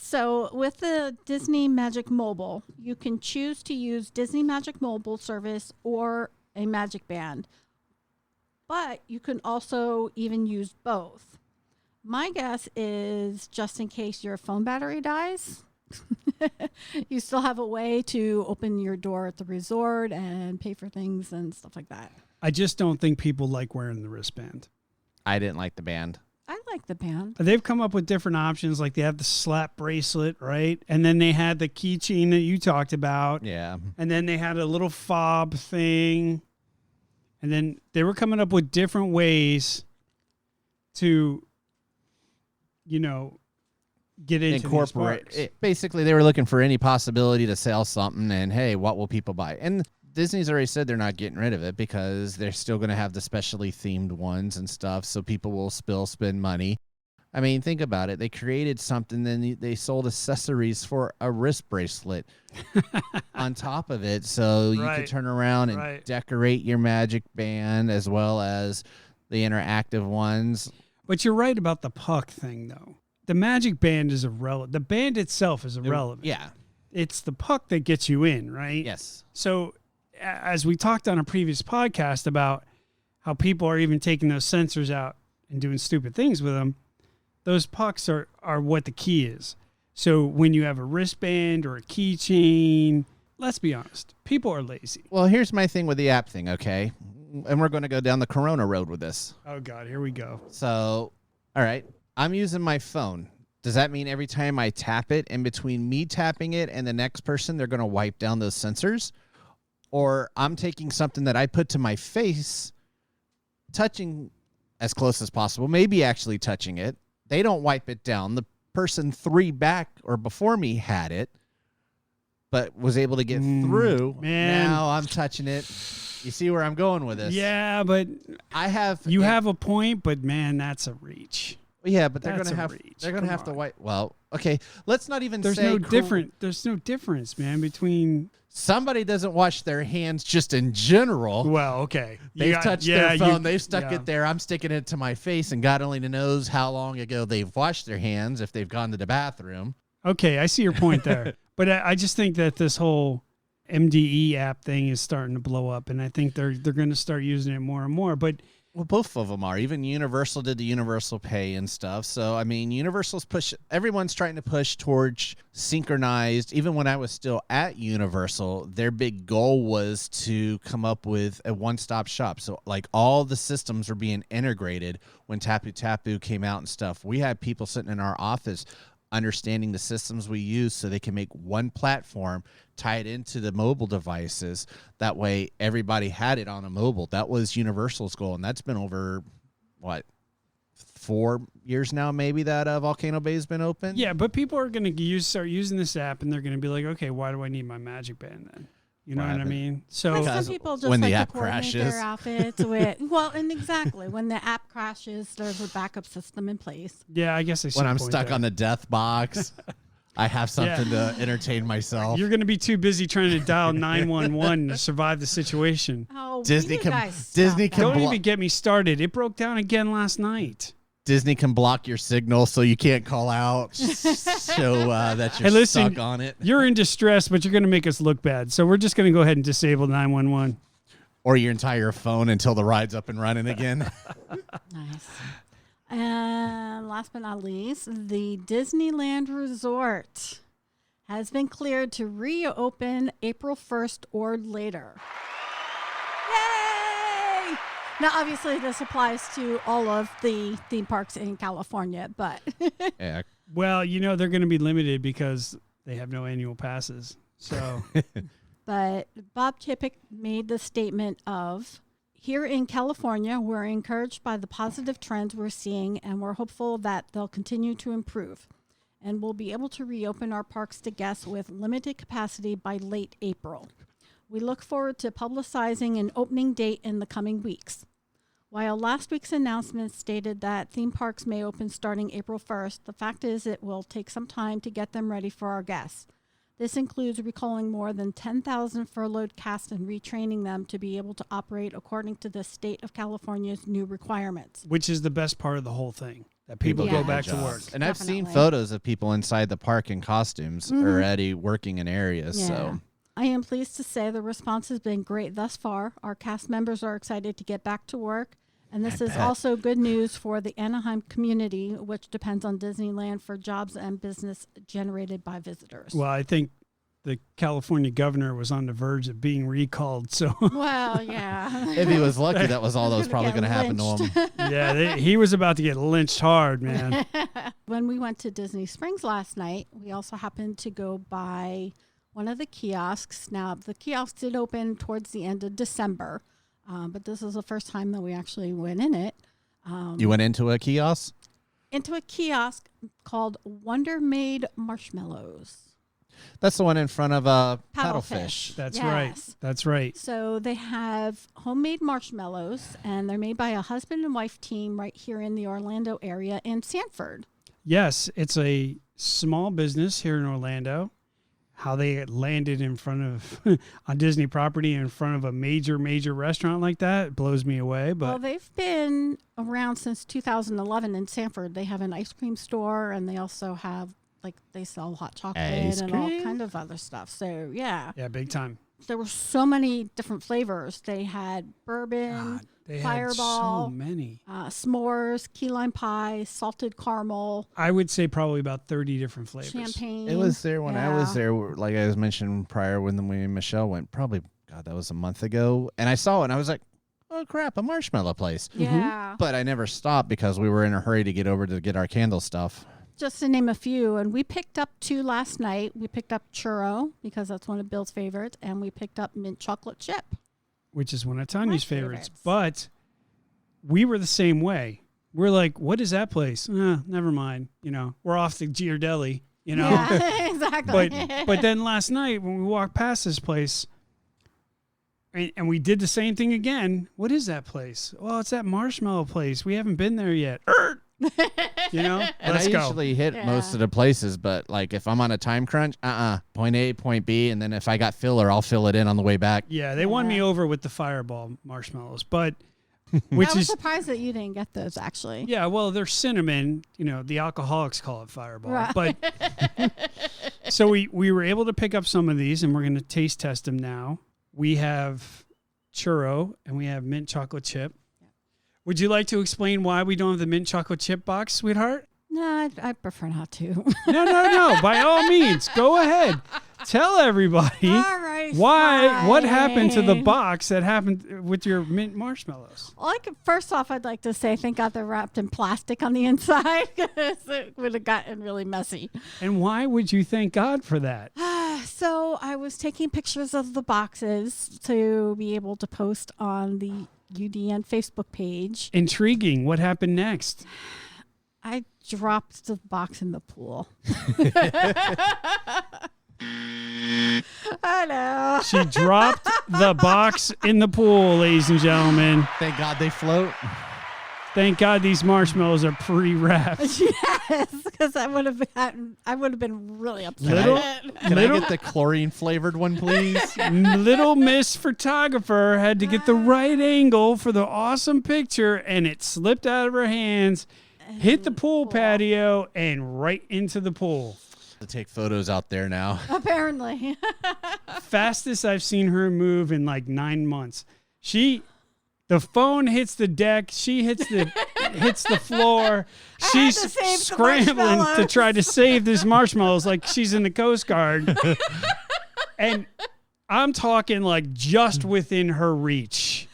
So with the Disney Magic Mobile, you can choose to use Disney Magic Mobile service or a Magic Band. But you can also even use both. My guess is just in case your phone battery dies, you still have a way to open your door at the resort and pay for things and stuff like that.
I just don't think people like wearing the wristband.
I didn't like the band.
I like the band.
They've come up with different options, like they have the slap bracelet, right? And then they had the keychain that you talked about.
Yeah.
And then they had a little fob thing. And then they were coming up with different ways to, get into
Incorporate
these parks.
it. Basically, they were looking for any possibility to sell something, and hey, what will people buy? And Disney's already said they're not getting rid of it because they're still going to have the specially themed ones and stuff, so people will spend money. I mean, think about it. They created something, then they sold accessories for a wrist bracelet on top of it, so you
Right.
could turn around and
Right.
decorate your Magic Band as well as the interactive ones.
But you're right about the puck thing, though. The magic band is irrelevant. The band itself is irrelevant.
Yeah.
It's the puck that gets you in, right?
Yes.
So as we talked on a previous podcast about how people are even taking those sensors out and doing stupid things with them, those pucks are what the key is. So when you have a wristband or a keychain, let's be honest, people are lazy.
Well, here's my thing with the app thing, okay? And we're going to go down the Corona road with this.
Oh, God, here we go.
So, all right, I'm using my phone. Does that mean every time I tap it, in between me tapping it and the next person, they're going to wipe down those sensors? Or I'm taking something that I put to my face, touching as close as possible, maybe actually touching it. They don't wipe it down. The person 3 back or before me had it, but was able to get through.
Man.
Now I'm touching it. You see where I'm going with this?
Yeah, but you have a point, but man, that's a reach.
Yeah, but they're
That's
going to
a
have
reach.
they're going to
Come
have to
on.
wipe. Well, okay, let's not even
There's
say
no difference, man, between.
Somebody doesn't wash their hands just in general.
Well, okay,
They've touched their phone. They've stuck it there. I'm sticking it to my face, and God only knows how long ago they've washed their hands if they've gone to the bathroom.
Okay, I see your point there, but I just think that this whole MDE app thing is starting to blow up, and I think they're going to start using it more and more. But
Well, both of them are. Even Universal did the Universal Pay and stuff. So, I mean, everyone's trying to push towards synchronized. Even when I was still at Universal, their big goal was to come up with a one-stop shop. So, like, all the systems were being integrated when Tapu Tapu came out and stuff. We had people sitting in our office understanding the systems we use so they can make one platform, tie it into the mobile devices. That way everybody had it on a mobile. That was Universal's goal, and that's been over, 4 years now maybe that Volcano Bay has been open?
yeah, but people are going to start using this app, and they're going to be like, okay, why do I need my magic band then? You know what I mean? So
But
Because
some people just
when the
like
app
to coordinate
crashes.
their outfits with and exactly when the app crashes, there's a backup system in place.
yeah, I guess I see
When
your
I'm
point
stuck
there.
on the death box, I have something to entertain myself.
You're going to be too busy trying to dial 911 to survive the situation.
Oh,
Disney
you
can-
guys stop
Disney
that.
can
Don't
blo-
even get me started. It broke down again last night.
Disney can block your signal so you can't call out, show that you're
Hey, listen,
stuck on it.
You're in distress, but you're going to make us look bad. So we're just going to go ahead and disable 911.
Or your entire phone until the ride's up and running again.
Nice. And last but not least, the Disneyland Resort has been cleared to reopen April 1st or later. Yay! Now, obviously, this applies to all of the theme parks in California, but
Yeah.
Well, they're going to be limited because they have no annual passes. So
But Bob Chapek made the statement of, here in California, we're encouraged by the positive trends we're seeing, and we're hopeful that they'll continue to improve. And we'll be able to reopen our parks to guests with limited capacity by late April. We look forward to publicizing an opening date in the coming weeks. While last week's announcement stated that theme parks may open starting April 1st, the fact is it will take some time to get them ready for our guests. This includes recalling more than 10,000 furloughed cast and retraining them to be able to operate according to the state of California's new requirements.
which is the best part of the whole thing, that people
Yeah.
go back to
Jobs.
work.
And I've seen
Definitely.
photos of people inside the park in costumes already working in areas. So
I am pleased to say the response has been great thus far. Our cast members are excited to get back to work. And this is also good news for the Anaheim community, which depends on Disneyland for jobs and business generated by visitors.
Well, I think the California governor was on the verge of being recalled. So,
Well, yeah.
if he was lucky, that was all that was probably
Gonna
going to
get
happen to him.
yeah, he was about to get lynched hard, man.
When we went to Disney Springs last night, we also happened to go by one of the kiosks. Now, the kiosk did open towards the end of December, but this is the first time that we actually went in it.
You went into a kiosk?
Into a kiosk called Wonder Made Marshmallows.
That's the one in front of Paddlefish.
That's
Yes.
right. That's right.
So they have homemade marshmallows, and they're made by a husband and wife team right here in the Orlando area in Sanford.
Yes, it's a small business here in Orlando. how they landed in front of on Disney property in front of a major restaurant like that. It blows me away. But
well, they've been around since 2011 in Sanford. They have an ice cream store, and they also have they sell hot chocolate and all kind of other stuff. So yeah,
big time.
There were so many different flavors. They had bourbon,
they
Fireball,
had so many
s'mores, key lime pie, salted caramel.
I would say probably about 30 different flavors.
Champagne.
It was there when I was there, like I was mentioning prior when we and Michelle went, probably, God, that was a month ago. And I saw it and I was like, oh, crap, a marshmallow place.
Yeah.
But I never stopped because we were in a hurry to get over to get our candle stuff.
Just to name a few, and we picked up 2 last night. We picked up churro because that's one of Bill's favorites, and we picked up mint chocolate chip,
which is one of Tanya's favorites. But we were the same way. We're like, what is that place? Never mind. We're off to Ghirardelli,
Yeah, exactly.
But then last night when we walked past this place, and we did the same thing again. What is that place? Well, it's that marshmallow place. We haven't been there yet.
And
Let's
I
go.
usually hit most of the places, but like if I'm on a time crunch, point A, point B, and then if I got filler, I'll fill it in on the way back.
Yeah, they won me over with the Fireball marshmallows, but
I was surprised that you didn't get those actually.
Yeah, well, they're cinnamon. The alcoholics call it Fireball,
right.
But so we were able to pick up some of these, and we're going to taste test them now. We have churro and we have mint chocolate chip. Would you like to explain why we don't have the mint chocolate chip box, sweetheart?
No, I prefer not to.
No. By all means, go ahead. Tell everybody
All right,
what
fine.
happened to the box that happened with your mint marshmallows.
Well, first off, I'd like to say thank God they're wrapped in plastic on the inside because it would have gotten really messy.
And why would you thank God for that?
So I was taking pictures of the boxes to be able to post on the UDN Facebook page.
Intriguing. What happened next?
I dropped the box in the pool. I know.
She dropped the box in the pool, ladies and gentlemen.
Thank God they float.
Thank God these marshmallows are pre-wrapped.
Yes, because I would have been really upset.
Can I get the chlorine flavored one, please?
Little Miss Photographer had to get the right angle for the awesome picture, and it slipped out of her hands, hit the pool patio, and right into the pool.
To take photos out there now.
Apparently.
Fastest I've seen her move in like 9 months. The phone hits the deck. She hits the floor. She's scrambling to try to save these marshmallows like she's in the Coast Guard. And I'm talking like just within her reach.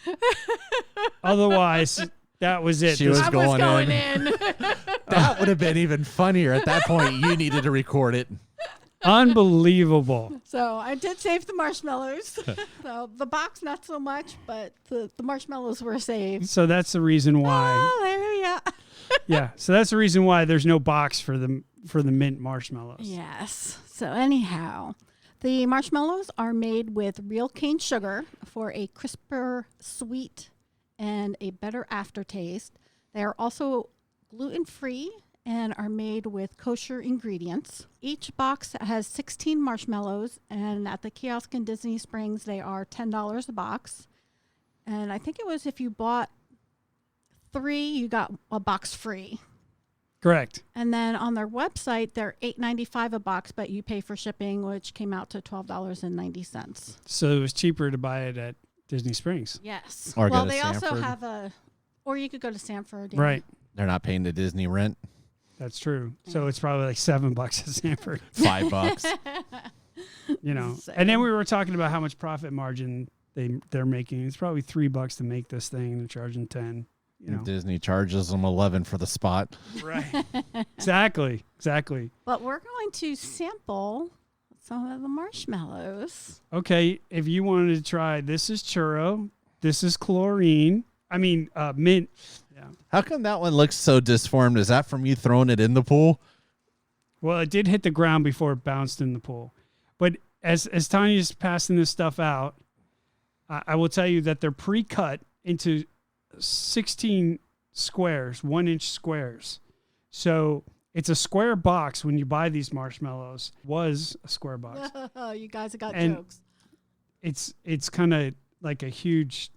Otherwise, that was it.
She was going in. That would have been even funnier. At that point, you needed to record it.
Unbelievable.
So I did save the marshmallows. So the box, not so much, but the marshmallows were saved.
So that's the reason why.
Hallelujah.
Yeah. So that's the reason why there's no box for the mint marshmallows.
Yes. So anyhow, the marshmallows are made with real cane sugar for a crisper, sweet, and a better aftertaste. They are also gluten-free and are made with kosher ingredients. Each box has 16 marshmallows, and at the kiosk in Disney Springs, they are $10 a box. And I think it was if you bought 3, you got a box free.
Correct.
And then on their website, they're $8.95 a box, but you pay for shipping, which came out to $12.90.
So it was cheaper to buy it at Disney Springs.
Yes.
Or
well,
go to
they also
Sanford.
have or you could go to Sanford. Yeah.
Right.
They're not paying the Disney rent.
That's true. So it's probably like $7 at Sanford.
$5.
And then we were talking about how much profit margin they're making. It's probably $3 to make this thing, and they're charging 10.
Disney charges them 11 for the spot.
Right. Exactly.
But we're going to sample some of the marshmallows.
Okay, if you wanted to try, this is churro, this is chlorine. I mean, mint. Yeah.
How come that one looks so disformed? Is that from you throwing it in the pool?
Well, it did hit the ground before it bounced in the pool. But as Tanya's passing this stuff out, I will tell you that they're pre-cut into 16 squares, 1-inch squares. So It's a square box when you buy these marshmallows. Was a square box.
You guys have got
And
jokes.
It's kind of like a huge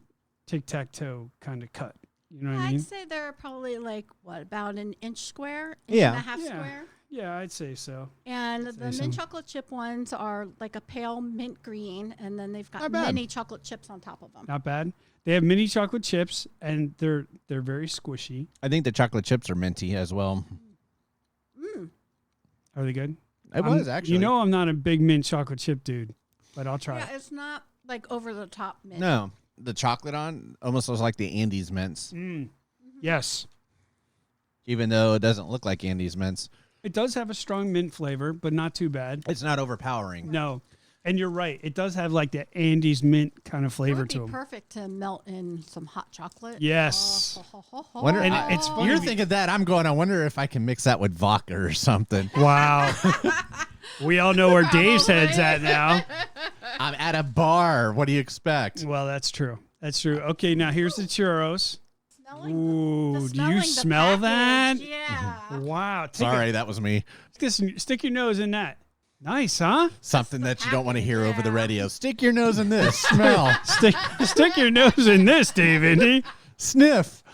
tic-tac-toe kind of cut. You know what I mean?
I'd say they're probably like, what, about an inch square?
Yeah.
And a half
Yeah.
square?
Yeah, I'd say so.
And the
so.
mint chocolate chip ones are like a pale mint green, and then they've got
Not bad.
mini chocolate chips on top of them.
Not bad. They have mini chocolate chips, and they're very squishy.
I think the chocolate chips are minty as well.
Are they good?
It was actually.
You know, I'm not a big mint chocolate chip dude, but I'll try
Yeah,
it.
it's not like over the top mint.
No, the chocolate on almost looks like the Andes mints,
Yes,
even though it doesn't look like Andes mints.
it does have a strong mint flavor, but not too bad.
It's not overpowering.
No, and you're right. It does have like the Andes mint kind of
It
flavor
would
to
be
them.
perfect to melt in some hot chocolate.
Yes.
Wonder,
And
I-
it's funny
You're
be-
thinking that. I'm going, I wonder if I can mix that with vodka or something.
Wow. We all know where Dave's head's at now.
I'm at a bar. What do you expect?
Well, that's true. That's true. Okay, now here's the churros. Ooh, do you
smelling the
smell that?
package, Yeah.
Wow.
Sorry, that was me.
Stick your nose in that. Nice, huh?
Something that you don't want to hear over the
Yeah.
radio. Stick your nose in this. Smell.
Stick your nose in this, Dave Indy.
Sniff.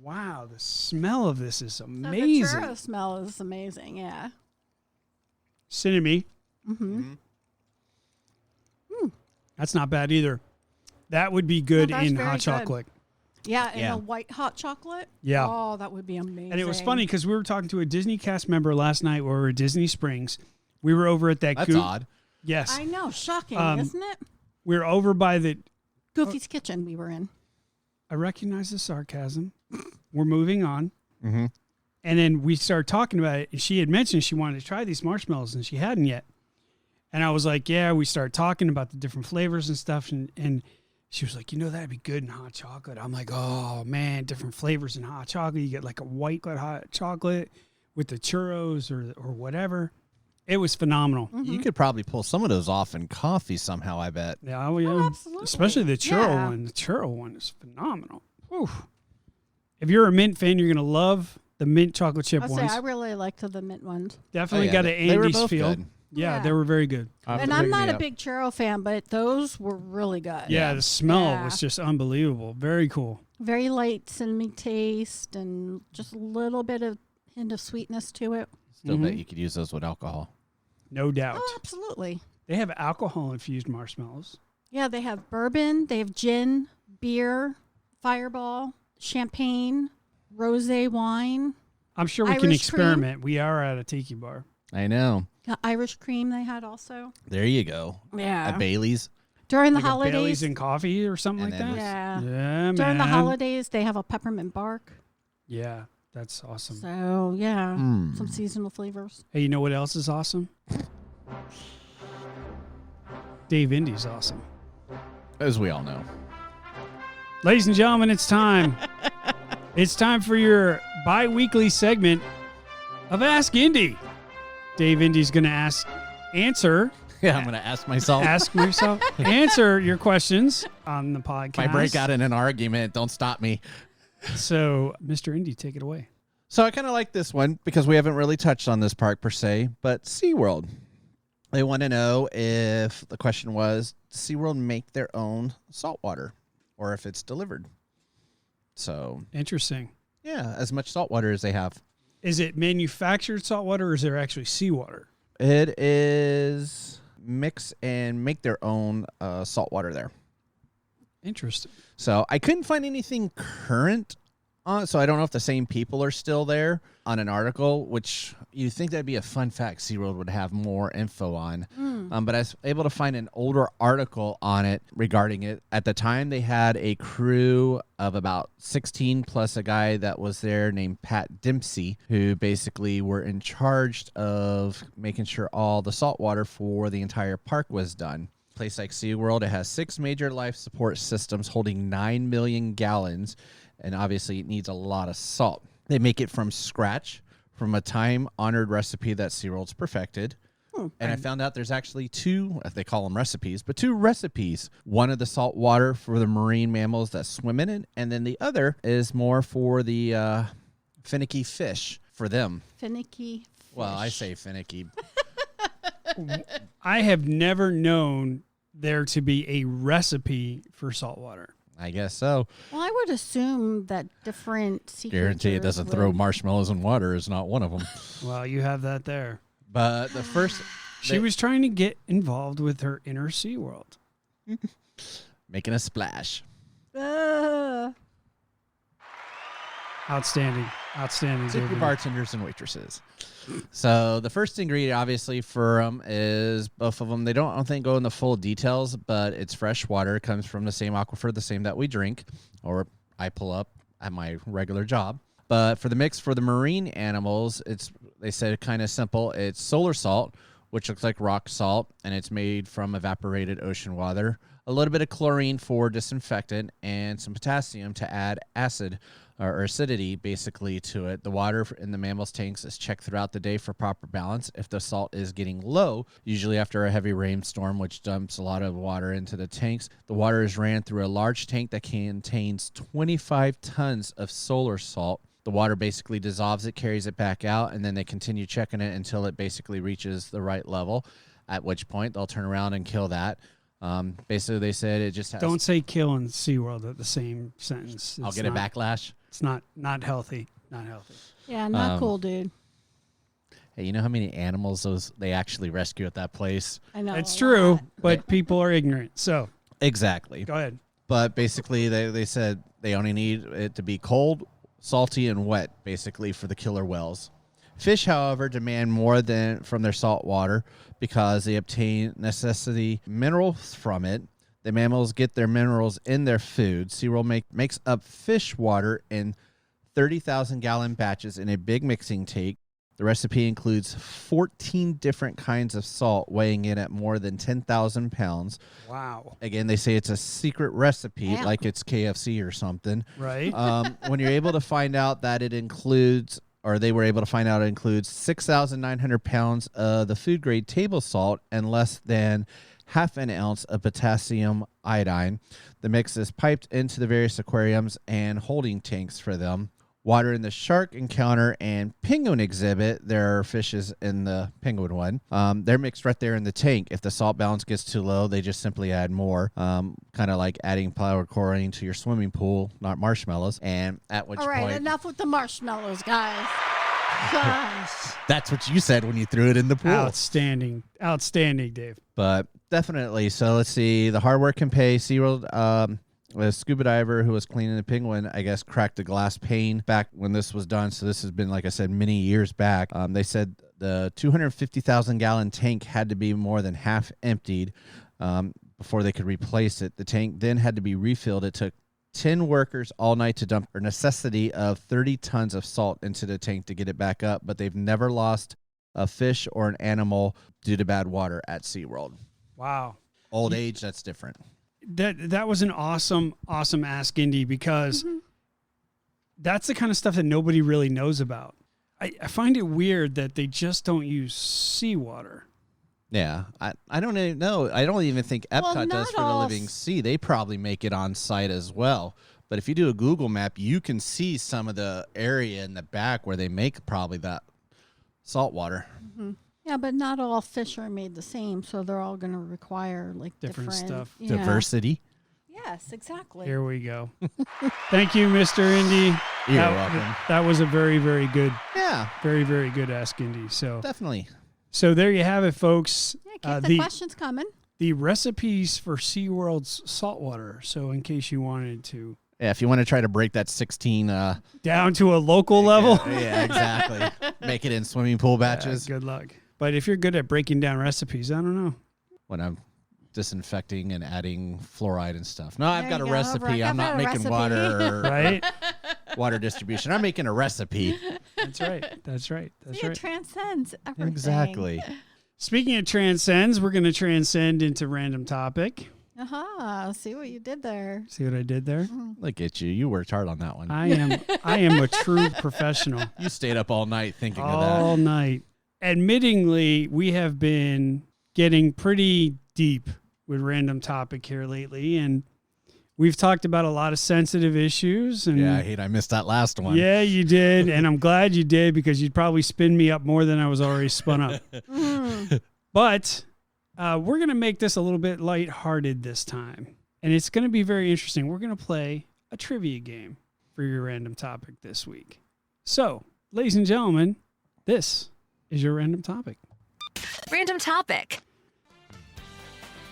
Wow, the smell of this is
So
amazing.
the churro smell is amazing. Yeah.
Cinnamon. That's not bad either. That would be good
that's
in
very
hot
good.
chocolate.
Yeah, and
Yeah.
a white hot chocolate.
Yeah.
Oh, that would be amazing.
And it was funny because we were talking to a Disney cast member last night where we were at Disney Springs. We were over at that
That's odd.
Yes.
I know, shocking, isn't it?
We were over by the
Goofy's Kitchen we were in.
I recognize the sarcasm. We're moving on.
Mm-hmm.
And then we started talking about it. And she had mentioned she wanted to try these marshmallows and she hadn't yet. And I was like, yeah, we started talking about the different flavors and stuff. And she was like, that'd be good in hot chocolate. I'm like, oh, man, different flavors in hot chocolate. You get like a white hot chocolate with the churros or whatever. It was phenomenal.
You could probably pull some of those off in coffee somehow, I bet.
Yeah, oh, yeah.
absolutely.
Especially the churro
Yeah.
one. The churro one is phenomenal. Whew. If you're a mint fan, you're going to love the mint chocolate chip
I'll
ones.
say I really liked the mint ones.
Definitely
Oh, yeah,
got
they-
an
they were
Andes
both
feel.
good.
Yeah,
Yeah.
they were very good.
And I'm not a big churro fan, but those were really good.
Yeah, the smell
Yeah.
was just unbelievable. Very cool.
Very light cinnamon taste and just a little bit of hint of sweetness to it.
Still bet you could use those with alcohol.
No doubt.
Oh, absolutely.
They have alcohol infused marshmallows.
Yeah, they have bourbon, they have gin, beer, fireball, champagne, rosé wine,
I'm sure we can
Irish cream.
experiment. We are at a tiki bar.
I know.
Irish cream they had also.
There you go.
Yeah.
At Bailey's.
During the
Like a
holidays.
Bailey's and coffee or something
And
like
then
that.
Yeah.
Yeah, man.
During the holidays, they have a peppermint bark.
Yeah, that's awesome.
So, yeah,
Mm.
some seasonal flavors.
Hey, you know what else is awesome? Dave Indy's awesome.
As we all know.
Ladies and gentlemen, it's time. It's time for your bi-weekly segment of Ask Indy. Dave Indy's going to answer
Yeah, I'm going to ask myself.
answer your questions on the podcast.
If I break out in an argument, don't stop me.
So, Mr. Indy, take it away.
So I kind of like this one because we haven't really touched on this park per se, but SeaWorld. They want to know if the question was, does SeaWorld make their own salt water or if it's delivered? So,
Interesting.
yeah, as much salt water as they have.
Is it manufactured salt water or is there actually seawater?
It is mix and make their own salt water there.
Interesting.
So I couldn't find anything current on it, so I don't know if the same people are still there on an article, which you think that'd be a fun fact SeaWorld would have more info on. But I was able to find an older article on it regarding it. At the time, they had a crew of about 16 plus a guy that was there named Pat Dempsey, who basically were in charge of making sure all the salt water for the entire park was done. Place like SeaWorld, it has 6 major life support systems holding 9 million gallons, and obviously it needs a lot of salt. They make it from scratch from a time-honored recipe that SeaWorld's perfected. And I found out there's actually 2, they call them recipes, but 2 recipes. One of the salt water for the marine mammals that swim in it, and then the other is more for the finicky fish for them.
Finicky fish.
Well, I say finicky.
I have never known there to be a recipe for saltwater.
I guess so.
Well, I would assume that different sea
Guarantee it
creatures
doesn't throw
would-
marshmallows in water is not one of them.
Well, you have that there.
But the first...
She was trying to get involved with her inner sea world.
Making a splash.
Outstanding.
Tip your
David.
bartenders and waitresses. So the first ingredient, obviously, for them is both of them. They don't, I don't think, go into full details, but it's fresh water. It comes from the same aquifer, the same that we drink, or I pull up at my regular job. But for the mix for the marine animals, they said kind of simple. It's solar salt, which looks like rock salt, and it's made from evaporated ocean water. A little bit of chlorine for disinfectant, and some potassium to add acid or acidity basically to it. The water in the mammals' tanks is checked throughout the day for proper balance. If the salt is getting low, usually after a heavy rainstorm, which dumps a lot of water into the tanks, the water is ran through a large tank that contains 25 tons of solar salt. The water basically dissolves it, carries it back out, and then they continue checking it until it basically reaches the right level, at which point they'll turn around and kill that. Basically, they said it just has...
Don't say kill and SeaWorld at the same sentence.
I'll get a backlash.
It's not healthy. Not healthy.
Yeah, not cool, dude.
Hey, you know how many animals they actually rescue at that place?
I know.
It's
a
true,
lot.
but people are ignorant. So
Exactly.
go ahead.
But basically, they said they only need it to be cold, salty, and wet, basically, for the killer whales. Fish, however, demand more than from their salt water because they obtain necessity minerals from it. The mammals get their minerals in their food. SeaWorld makes up fish water in 30,000-gallon batches in a big mixing tank. The recipe includes 14 different kinds of salt, weighing in at more than 10,000 pounds.
Wow.
Again, they say it's a secret recipe,
Yeah.
like it's KFC or something.
Right?
When you're able to find out that it includes, or they were able to find out it includes 6,900 pounds of the food grade table salt and less than half an ounce of potassium iodine. The mix is piped into the various aquariums and holding tanks for them. Water in the shark encounter and penguin exhibit. There are fishes in the penguin one. They're mixed right there in the tank. If the salt balance gets too low, they just simply add more. Kind of like adding powdered chlorine to your swimming pool, not marshmallows. And at which
All right,
point,
enough with the marshmallows, guys. Gosh.
that's what you said when you threw it in the pool.
Outstanding, Dave.
But definitely. So let's see. The hard work can pay. SeaWorld, a scuba diver who was cleaning the penguin, I guess, cracked a glass pane back when this was done. So this has been, like I said, many years back. They said the 250,000-gallon tank had to be more than half emptied before they could replace it. The tank then had to be refilled. It took 10 workers all night to dump a necessity of 30 tons of salt into the tank to get it back up, but they've never lost a fish or an animal due to bad water at SeaWorld.
Wow.
Old age, that's different.
That was an awesome Ask Indy because that's the kind of stuff that nobody really knows about. I find it weird that they just don't use seawater.
Yeah, I don't even know. I don't even think Epcot
Well,
does
not
for the
all
Living Sea. They probably make it on site as well. But if you do a Google map, you can see some of the area in the back where they make probably that salt water.
Yeah, but not all fish are made the same, so they're all going to require like
Different stuff.
Yeah.
Diversity.
Yes, exactly.
Here we go. Thank you, Mr. Indy.
You're
that,
welcome.
That was a very, very good,
Yeah,
very good Ask Indy.
definitely.
So there you have it, folks.
Yeah, keep the questions coming.
The recipes for SeaWorld's saltwater. So in case you wanted to
Yeah, if you want to try to break that 16
down to a local level.
Yeah, exactly. Make it in swimming pool batches.
Good luck. But if you're good at breaking down recipes, I don't know.
When I'm disinfecting and adding fluoride and stuff. No, I've
There
got a
you go.
recipe.
I've
I'm
got
not
a
making
recipe.
water or
Right?
water distribution. I'm making a recipe.
That's right. That's right. That's
See,
right.
it transcends everything.
Exactly.
Speaking of transcends, we're going to transcend into random topic.
See what you did there.
See what I did there?
Look at you. You worked hard on that one.
I am a true professional.
You stayed up all night thinking of
All
that.
night. Admittingly, we have been getting pretty deep with random topic here lately, and We've talked about a lot of sensitive issues. And
Yeah, I hate I missed that last one.
Yeah, you did. And I'm glad you did because you'd probably spin me up more than I was already spun up. But we're going to make this a little bit lighthearted this time. And it's going to be very interesting. We're going to play a trivia game for your random topic this week. So, ladies and gentlemen, this is your random topic.
Random topic.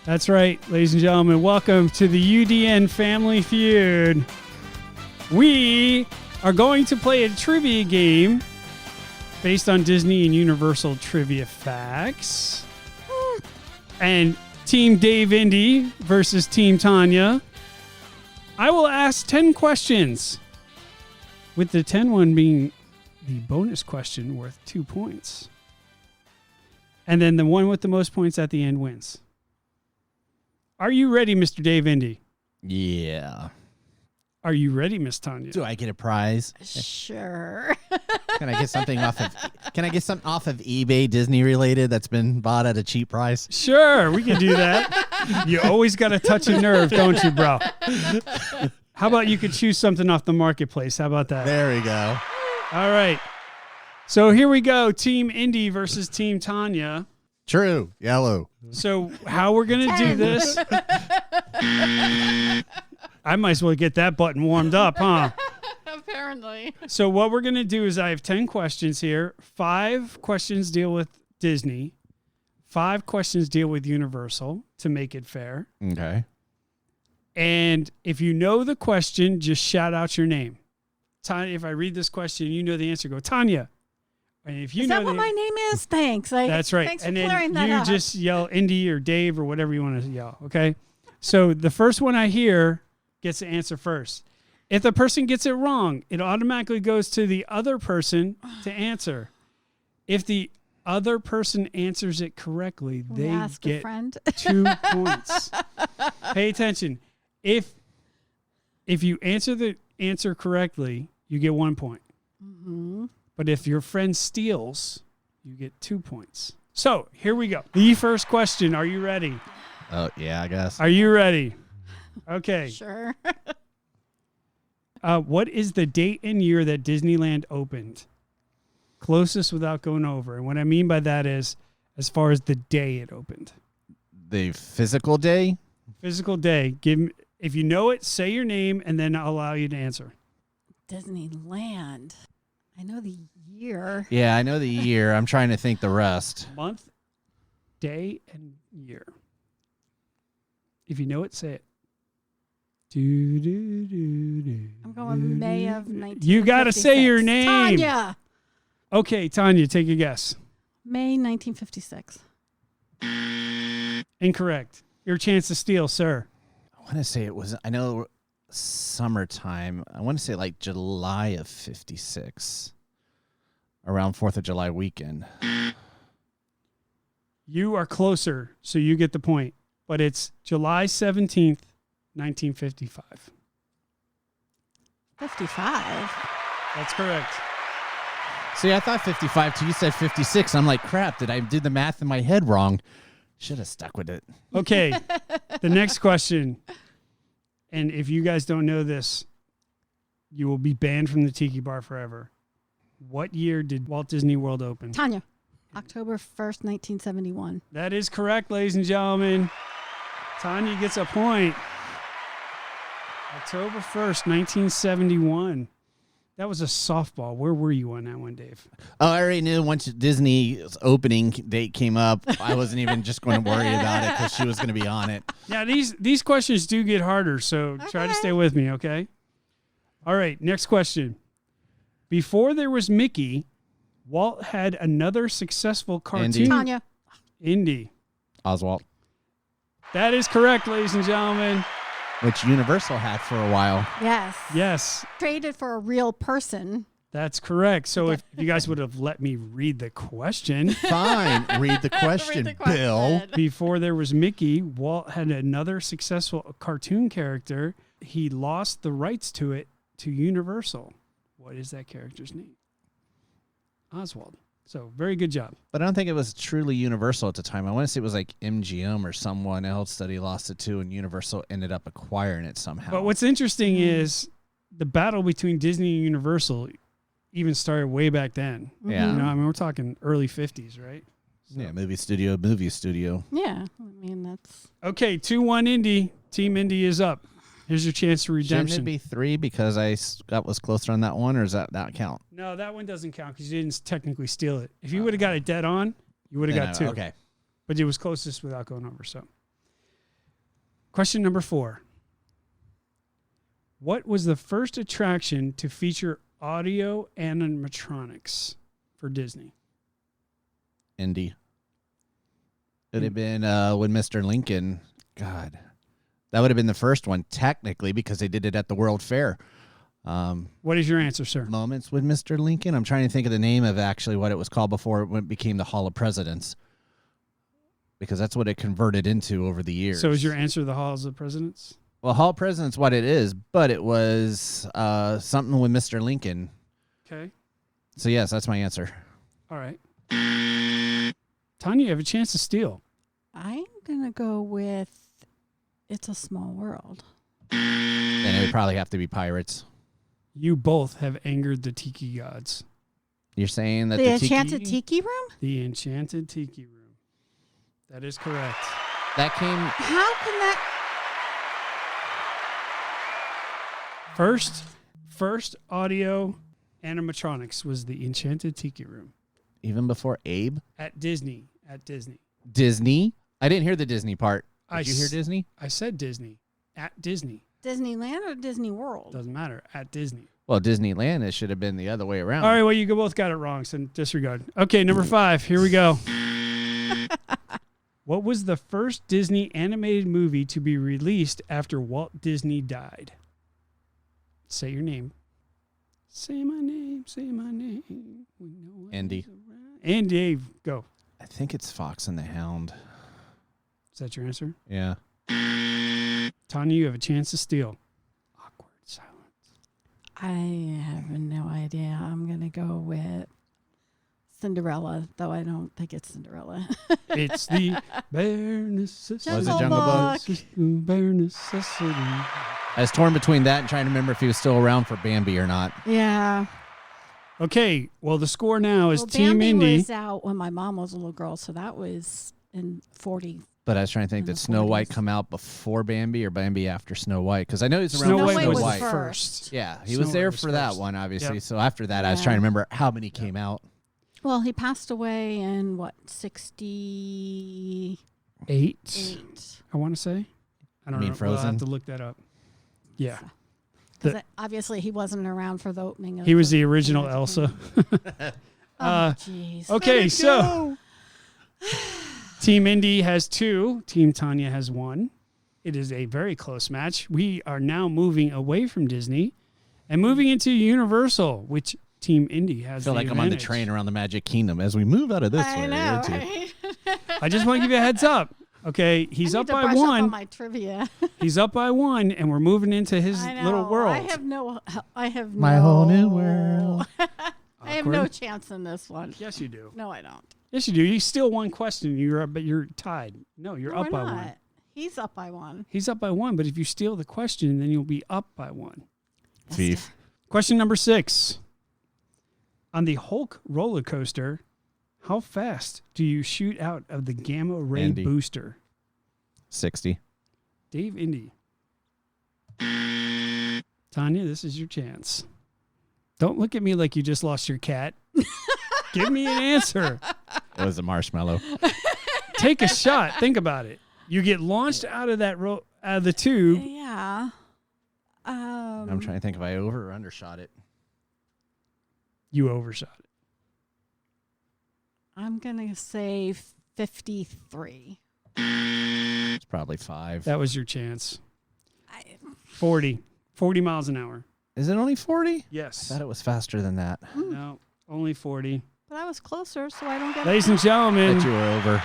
That's right, ladies and gentlemen. Welcome to the UDN Family Feud. We are going to play a trivia game based on Disney and Universal trivia facts. And Team Dave Indy versus Team Tanya. I will ask 10 questions, with the 10th one being the bonus question worth 2 points. And then the one with the most points at the end wins. Are you ready, Mr. Dave Indy?
Yeah.
Are you ready, Miss Tanya?
Do I get a prize?
Sure.
Can I get something off of eBay Disney related that's been bought at a cheap price?
Sure, we can do that. You always got to touch a nerve, don't you, bro? How about you could choose something off the marketplace? How about that?
There we go.
All right. So here we go. Team Indy versus Team Tanya.
True. Yellow.
So how we're going to do this? I might as well get that button warmed up, huh?
Apparently.
So what we're going to do is I have 10 questions here. 5 questions deal with Disney. 5 questions deal with Universal to make it fair.
Okay.
And if you know the question, just shout out your name. Tanya, if I read this question, you know the answer, go, Tanya. And if you
Is
know
that what my name is? Thanks.
That's right.
Thanks
And
for clearing
then
that
you
up.
just yell Indy or Dave or whatever you want to yell, okay? So the first one I hear gets to answer first. If the person gets it wrong, it automatically goes to the other person to answer. If the other person answers it correctly,
Will you
they
ask a
get
friend?
2 points. Pay attention. If you answer the answer correctly, you get 1 point.
Mm-hmm.
But if your friend steals, you get 2 points. So here we go. The first question. Are you ready?
Oh, yeah, I guess.
Are you ready? Okay.
Sure.
What is the date and year that Disneyland opened? Closest without going over. And what I mean by that is as far as the day it opened.
The physical day?
Physical day. If you know it, say your name, and then I'll allow you to answer.
Disneyland. I know the year.
Yeah, I know the year. I'm trying to think the rest.
Month, day, and year. If you know it, say it.
I'm going May of 1956.
You got to say your name.
Tanya.
Okay, Tanya, take a guess.
May 1956.
Incorrect. Your chance to steal, sir.
I want to say it was, I know summertime. I want to say like July of 56. Around 4th of July weekend.
You are closer, so you get the point. But it's July 17th, 1955.
55?
That's correct.
See, I thought 55 till you said 56. I'm like, crap, did I do the math in my head wrong? Should have stuck with it.
Okay, the next question. And if you guys don't know this, you will be banned from the Tiki Bar forever. What year did Walt Disney World open?
Tanya. October 1st, 1971.
That is correct, ladies and gentlemen. Tanya gets a point. October 1st, 1971. That was a softball. Where were you on that one, Dave?
Oh, I already knew once Disney's opening date came up, I wasn't even just going to worry about it because she was going to be on it.
Now, these questions do get harder, so try to stay with me, okay? All right, next question. Before there was Mickey, Walt had another successful cartoon.
Indy.
Tanya.
Indy.
Oswald.
That is correct, ladies and gentlemen.
Which Universal had for a while.
Yes.
Yes,
Traded for a real person.
that's correct. So if you guys would have let me read the question.
Fine. Read the question,
Read the question.
Bill.
Before there was Mickey, Walt had another successful cartoon character. He lost the rights to it to Universal. What is that character's name? Oswald. So very good job.
But I don't think it was truly Universal at the time. I want to say it was like MGM or someone else that he lost it to, and Universal ended up acquiring it somehow.
But what's interesting is the battle between Disney and Universal even started way back then.
Yeah.
You know, I mean, we're talking early 50s, right? So.
Yeah, movie studio.
Yeah, I mean that's
Okay, 2-1 Indy. Team Indy is up. Here's your chance for redemption.
Shouldn't it be 3 because I was closer on that one, or does that count?
No, that one doesn't count because you didn't technically steal it. If you would have got it dead on, you would have got 2.
Okay.
But it was closest without going over. So, question number 4. What was the first attraction to feature audio animatronics for Disney?
Indy. It would have been when Mr. Lincoln. God, that would have been the first one technically because they did it at the World Fair.
What is your answer, sir?
Moments with Mr. Lincoln. I'm trying to think of the name of actually what it was called before it became the Hall of Presidents, because that's what it converted into over the years.
So is your answer the Halls of Presidents?
Well, Hall of Presidents what it is, but it was something with Mr. Lincoln.
Okay.
So yes, that's my answer.
All right. Tanya, you have a chance to steal.
I'm gonna go with It's a Small World.
And it would probably have to be Pirates.
You both have angered the Tiki gods.
You're saying that
The
the
Enchanted Tiki Room?
The Enchanted Tiki Room. That is correct.
that came.
How can that?
First audio animatronics was the Enchanted Tiki Room
Even before Abe?
at Disney.
Disney? I didn't hear the Disney part. Did you hear
s-
Disney?
I said Disney. At Disney.
Disneyland or Disney World?
Doesn't matter. At Disney.
Well, Disneyland, it should have been the other way around.
All right, well, you both got it wrong, so disregard. Okay, number 5. Here we go. What was the first Disney animated movie to be released after Walt Disney died? Say your name. Say my name. Say my name. When no one
Andy.
is around. And Dave, go.
I think it's Fox and the Hound.
Is that your answer?
Yeah.
Tanya, you have a chance to steal. Awkward silence.
I have no idea. I'm gonna go with Cinderella, though I don't think it's Cinderella.
It's the bare necessity.
Was it
Jungle
Jungle
Book.
Bare necessity.
I was torn between that and trying to remember if he was still around for Bambi or not.
Yeah.
Okay, well, the score now is
Well,
Team
Bambi
Indy.
was out when my mom was a little girl, so that was in 40.
But I was trying to think,
In the
did Snow White
40s.
come out before Bambi or Bambi after Snow White? Because I know he's around
Snow
for
White
Snow
was
White.
first.
Yeah, he
Snow
was there
White was
for that
first.
one, obviously.
Yep.
So after that, I was
Yeah.
trying to remember how many came out.
Well, he passed away in, 68?
8, I want to say. I don't
mean
know. We'll have
Frozen?
to look that up. Yeah.
Because obviously he wasn't around for the opening of
He was the
Magic
original
Kingdom.
Elsa.
Oh, jeez.
Okay, so Team Indy has 2. Team Tanya has 1. It is a very close match. We are now moving away from Disney and moving into Universal, which Team Indy has
I feel
the
like I'm on the
advantage.
train around the Magic Kingdom as we move out of this
I
way.
know,
into-
right?
I just want to give you a heads up. Okay, he's
I
up
need to
by
brush up on
1.
my trivia.
He's up by 1, and we're moving into his
I know.
little world.
I have
My
no,
whole new world.
I have no
Awkward.
chance in this one.
Yes, you do.
No, I don't.
Yes, you do. You still one question. But you're tied. No, you're
No,
up
we're
by
not.
1.
He's up by 1.
He's up by 1, but if you steal the question, then you'll be up by 1.
Thief.
Question number 6. On the Hulk roller coaster, how fast do you shoot out of the gamma ray
Andy.
booster?
60.
Dave Indy. Tanya, this is your chance. Don't look at me like you just lost your cat. Give me an answer.
It was a marshmallow.
Take a shot. Think about it. You get launched out of that out of the tube.
Yeah.
I'm trying to think if I over or undershot it.
You overshot it.
I'm going to say 53.
It's probably 5.
That was your chance.
I,
40 miles an hour.
Is it only 40? I
Yes.
thought it was faster than that.
No, only 40.
but I was closer, so I don't get
Ladies and gentlemen,
Bet you were over.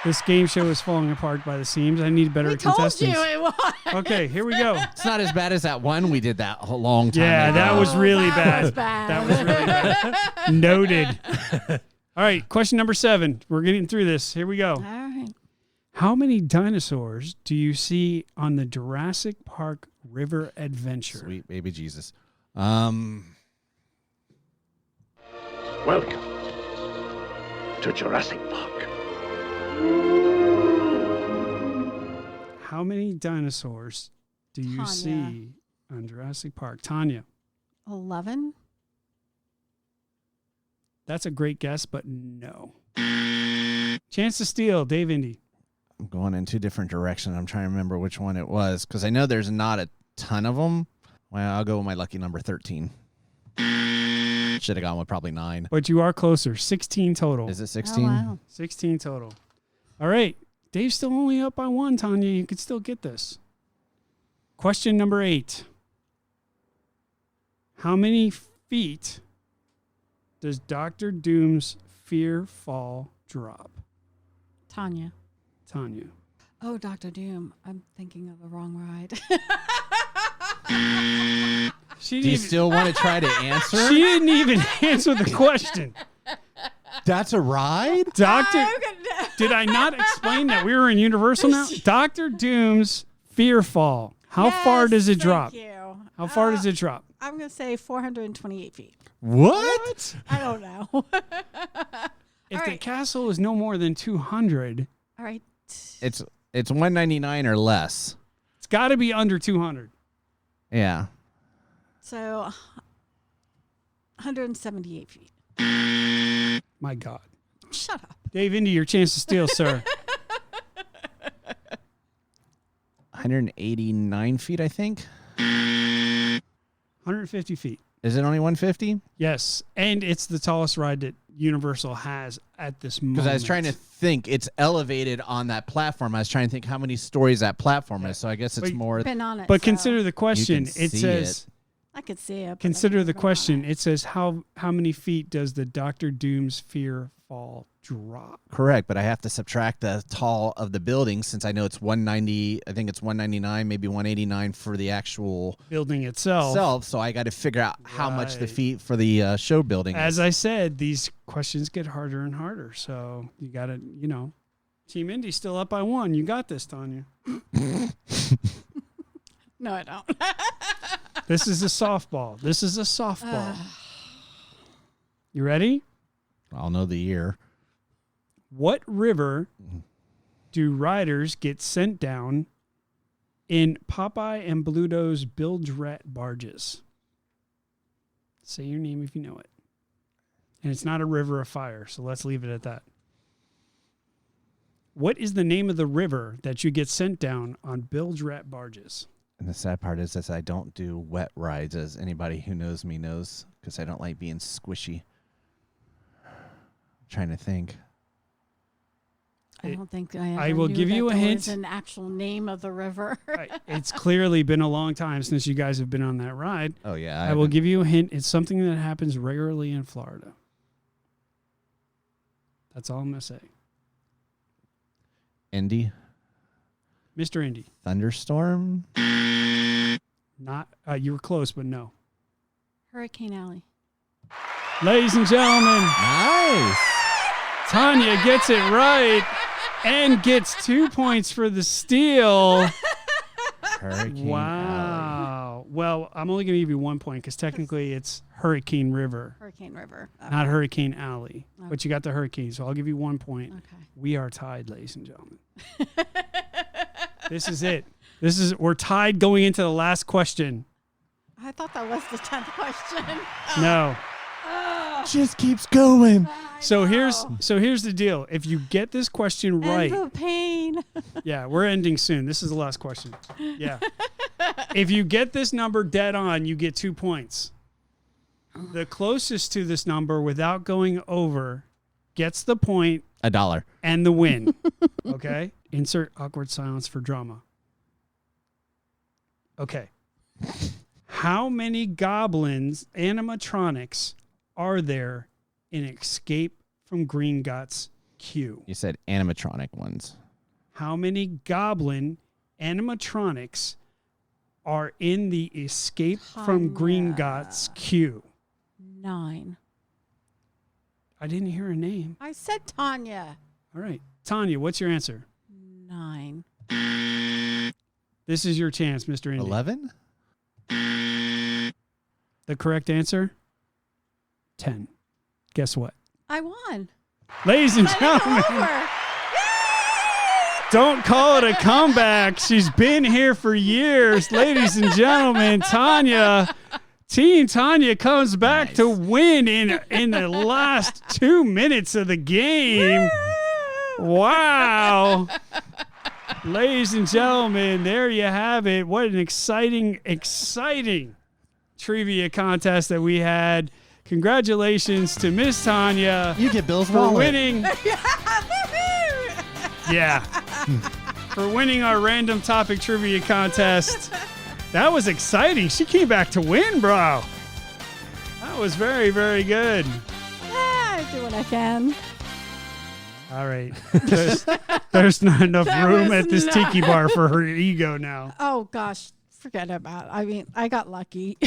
this game show is falling apart by the seams. I need better
We told
contestants.
you it was.
Okay, here we go.
It's not as bad as that one we did that a long time
Yeah,
ago.
that was really
That
bad.
was bad.
That was really bad. Noted. All right, question number 7. We're getting through this. Here we go.
All right.
How many dinosaurs do you see on the Jurassic Park River Adventure?
Sweet baby Jesus.
Welcome to Jurassic Park.
How many dinosaurs do you
Tanya.
see on Jurassic Park? Tanya.
11.
That's a great guess, but no. Chance to steal, Dave Indy.
I'm going in 2 different directions. I'm trying to remember which one it was because I know there's not a ton of them. Well, I'll go with my lucky number 13. Should have gone with probably 9.
But you are closer. 16 total.
Is it
Oh,
16?
wow.
16 total. All right. Dave's still only up by 1, Tanya. You could still get this. Question number 8. How many feet does Dr. Doom's fear fall drop?
Tanya.
Tanya.
Oh, Dr. Doom. I'm thinking of the wrong ride.
She
Do you
didn't,
still want to try to answer?
she didn't even answer the question.
That's a ride?
Doctor, did I not explain that we were in Universal now? Dr. Doom's fear fall. How far does it drop?
Thank you.
How far does it drop?
I'm going to say 428 feet.
What?
I don't know.
If
All
the
right.
castle is no more than 200,
All right.
It's 199 or less.
it's got to be under 200.
Yeah.
So 178 feet.
My God.
Shut up.
Dave, into your chance to steal, sir.
189 feet, I think.
150 feet.
Is it only 150?
Yes. And it's the tallest ride that Universal has at this moment.
Because I was trying to think, it's elevated on that platform. I was trying to think how many stories that platform is. So I guess it's
But-
more.
Been on it.
But
so
consider the question.
can
It
see
says,
I could see it. but I
consider
never
the
been on
question.
it.
It says, how many feet does the Dr. Doom's fear fall drop?
Correct, but I have to subtract the tall of the building since I know it's 190. I think it's 199, maybe 189 for the actual
Building itself.
self. So I got to figure out how much the
Right.
feet for the show building
As
is.
I said, these questions get harder and harder. So you got to, Team Indy's still up by 1. You got this, Tanya.
No, I don't.
This is a softball. This is a softball. You ready?
I'll know the year.
What river do riders get sent down in Popeye and Bluto's bilge rat barges? Say your name if you know it. And it's not a river of fire, so let's leave it at that. What is the name of the river that you get sent down on bilge rat barges?
And the sad part is that I don't do wet rides, as anybody who knows me knows, because I don't like being squishy. I'm trying to think.
I don't think I
will
knew
give
that
you a
there
hint.
was an actual name of the river.
It's clearly been a long time since you guys have been on that ride.
Oh, yeah.
I will give you a hint. It's something that happens regularly in Florida. That's all I'm going to say.
Indy.
Mr. Indy.
Thunderstorm.
Not you were close, but no.
Hurricane Alley.
Ladies and gentlemen,
Nice.
Tanya gets it right and gets 2 points for the steal.
Hurricane Alley.
Wow. Well, I'm only going to give you 1 point because technically it's Hurricane River,
Hurricane River.
not Hurricane Alley. But you got the hurricane, so I'll give you 1 point.
Okay.
We are tied, ladies and gentlemen. This is it. We're tied going into the last question.
I thought that was the 10th question.
No.
Just keeps going.
So here's the deal. If you get this question right,
And the pain.
yeah, we're ending soon. This is the last question. Yeah. If you get this number dead on, you get 2 points. The closest to this number without going over gets the point
$1.
and the win. Okay? Insert awkward silence for drama. Okay. How many goblins animatronics are there in Escape from Gringotts queue?
You said animatronic ones.
How many goblin animatronics are in the Escape from
Tanya.
Gringotts queue?
9.
I didn't hear a name.
I said Tanya.
All right. Tanya, what's your answer?
9.
This is your chance, Mr. Indy.
11?
The correct answer? 10. Guess what?
I won.
Ladies and
Let it
gentlemen,
go over.
don't call it a comeback. She's been here for years. Ladies and gentlemen, Team Tanya comes back to win in the last 2 minutes of the game. Wow. Ladies and gentlemen, there you have it. What an exciting trivia contest that we had. Congratulations to Miss Tanya
You get Bill's
for
wallet.
winning. Yeah. For winning our random topic trivia contest. That was exciting. She came back to win, bro. That was very, very good.
I do what I can.
All right. There's not enough
There
room
was
at this
not.
tiki bar for her ego now.
Oh gosh, forget about it. I mean, I got lucky.